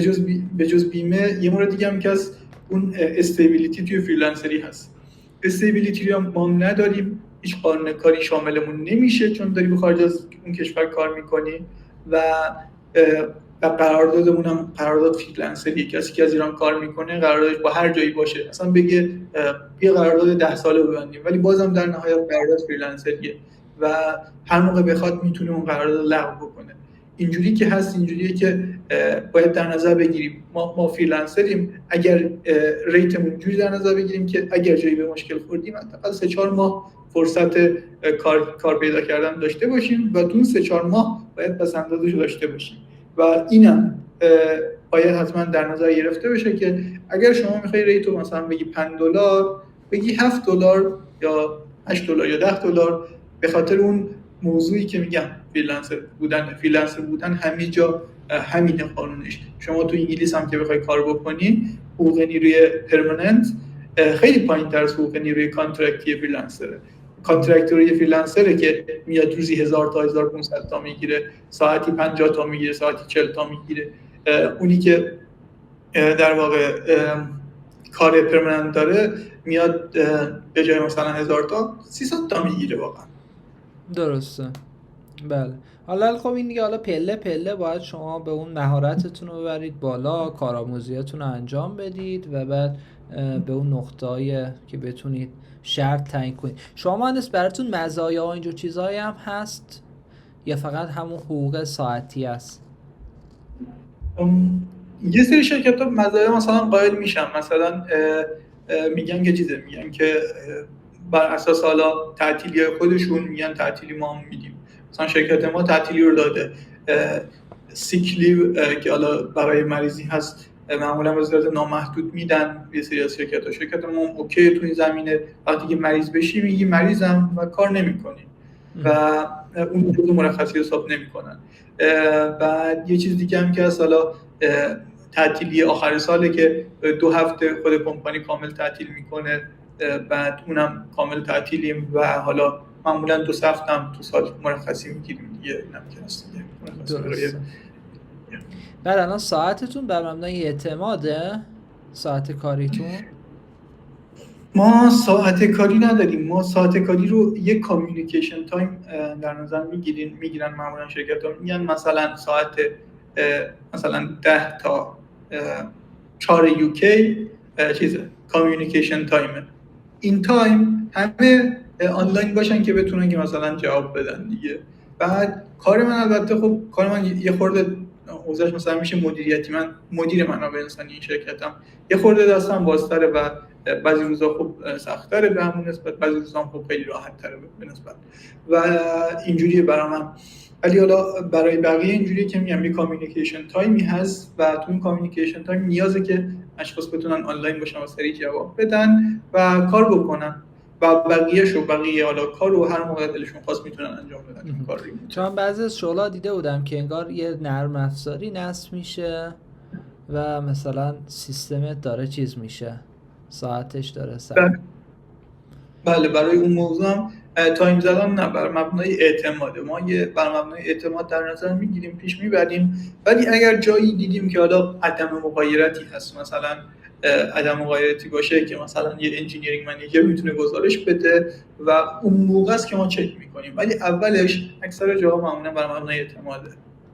به جز بیمه، یه مورد دیگه هم که از اون استیبیلیتی توی فریلنسری هست. استیبیلیتی رو ما نداریم، هیچ قانون کاری شاملمون نمیشه چون داری به خارج از اون کشور کار میکنی و قراردادمون هم قرارداد فریلنسریه. کسی که از ایران کار میکنه قراردادش با هر جایی باشه مثلا بگه یه قرارداد 10 ساله ببندیم ولی بازم در نهایت قرارداد فریلنسریه و هر موقع بخواد میتونه اون قرارداد لغو بکنه. اینجوری که هست، اینجوریه که باید در نظر بگیریم ما فریلنسریم، اگر ریتمون جوری در نظر بگیریم که اگر جایی به مشکل خوردیم حداقل 3-4 ماه فرصت کار پیدا کردن داشته باشیم و تو 3-4 ماه باید پسندازش داشته باشیم و اینم باید حتما در نظر گرفته بشه که اگر شما میخوای ریتو مثلا بگی $5 بگی $7 یا $8 یا $10 به خاطر اون موضوعی که میگم فریلنسر بودن همه جا همینه قانونش. شما تو انگلیس هم که بخوای کار بکنی حقوق نیروی پرمننت خیلی پایین‌تر از حقوق نیروی کانترکتی فریلنسره. کانترکتوری فریلنسره که میاد روزی 1000 تا 1500 تا میگیره، ساعتی 50 تا میگیره، ساعتی 40 تا میگیره. اونی که در واقع کار پرمننت داره میاد به جای مثلا 1000 تا 300 تا میگیره واقعا.
درسته. بله. حالا خب این دیگه حالا پله پله باید شما به اون مهارتتون رو ببرید بالا، کارآموزیاتون رو انجام بدید و بعد به اون نقطه‌ای که بتونید شرط تعیین کنید. شما مهندس براتون مزایا و اینجور چیزهایی هم هست یا فقط همون حقوق ساعتی است؟
یه سری شرکت ها مزایا مثلا قائل میشن، مثلا میگن که بر اساس حالا تعطیلی خودشون میگن تعطیلی ما هم میدیم. مثلا شرکت ما تعطیلی رو داده، سیکلیو که حالا برای مریضی هست معمولا به صورت نامحدود میدن. یه سری از شرکت ما اوکی تو این زمینه، وقتی که مریض بشی میگی مریضم و کار نمیکنی و اون جزء مرخصی حساب نمیکنن. بعد یه چیز دیگه هم که هست، حالا تعطیلی آخر ساله که 2 هفته خود کمپانی کامل تعطیل میکنه، بعد اونم کامل تعطیلیم و حالا معمولا 2 هفته هم تو سال مرخصی میگیریم دیگه. اینم که هست دیگه.
درسته. بعد الان ساعتتون بر مبنای اعتماده؟ ساعت کاریتون؟
ما ساعت کاری نداریم. ما ساعت کاری رو یک کامیونیکیشن تایم در نظر میگیرن معمولا شرکت ها. میگن مثلا ساعت مثلا 10 تا 4 یوکی کامیونیکیشن تایمه. این تایم همه آنلاین باشن که بتونن که مثلا جواب بدن دیگه. بعد کار من البته خب کار من یه خورده اوضاعش مثلا میشه مدیریتی. من مدیر منابع انسانی این شرکتم، یه خورده داستان بازتره و بعضی روزا خب سخت‌تره به همون نسبت، بعضی روزا خب خیلی راحت‌تره به نسبت و اینجوریه برای من. ولی حالا برای بقیه اینجوریه که میگم یه کامیونیکیشن تایمی هست و تو این کامیونیکیشن تایم نیازه که اشخاص بتونن آنلاین باشن و سریع جواب بدن و کار بکنن و بقیه حالا کار رو هر موقع دلشون خواست میتونن انجام بدن کار رو.
چون بعضی از شغل‌ها دیده بودم که انگار یه نرم افزاری نصب میشه و مثلا سیستمت داره چیز میشه، ساعتش داره سر.
بله برای اون موضوع هم تایم زدن نه، بر مبنای اعتماده. ما یه بر مبنای اعتماد در نظر میگیریم، پیش میبریم. ولی اگر جایی دیدیم که حالا عدم مغایرتی هست، مثلا عدم مغایرتی باشه که مثلا یه انجینیرینگ منیجر میتونه گزارش بده و اون موقع است که ما چک میکنیم. ولی اولش اکثر جاها معمولا بر مبنای اعتماده.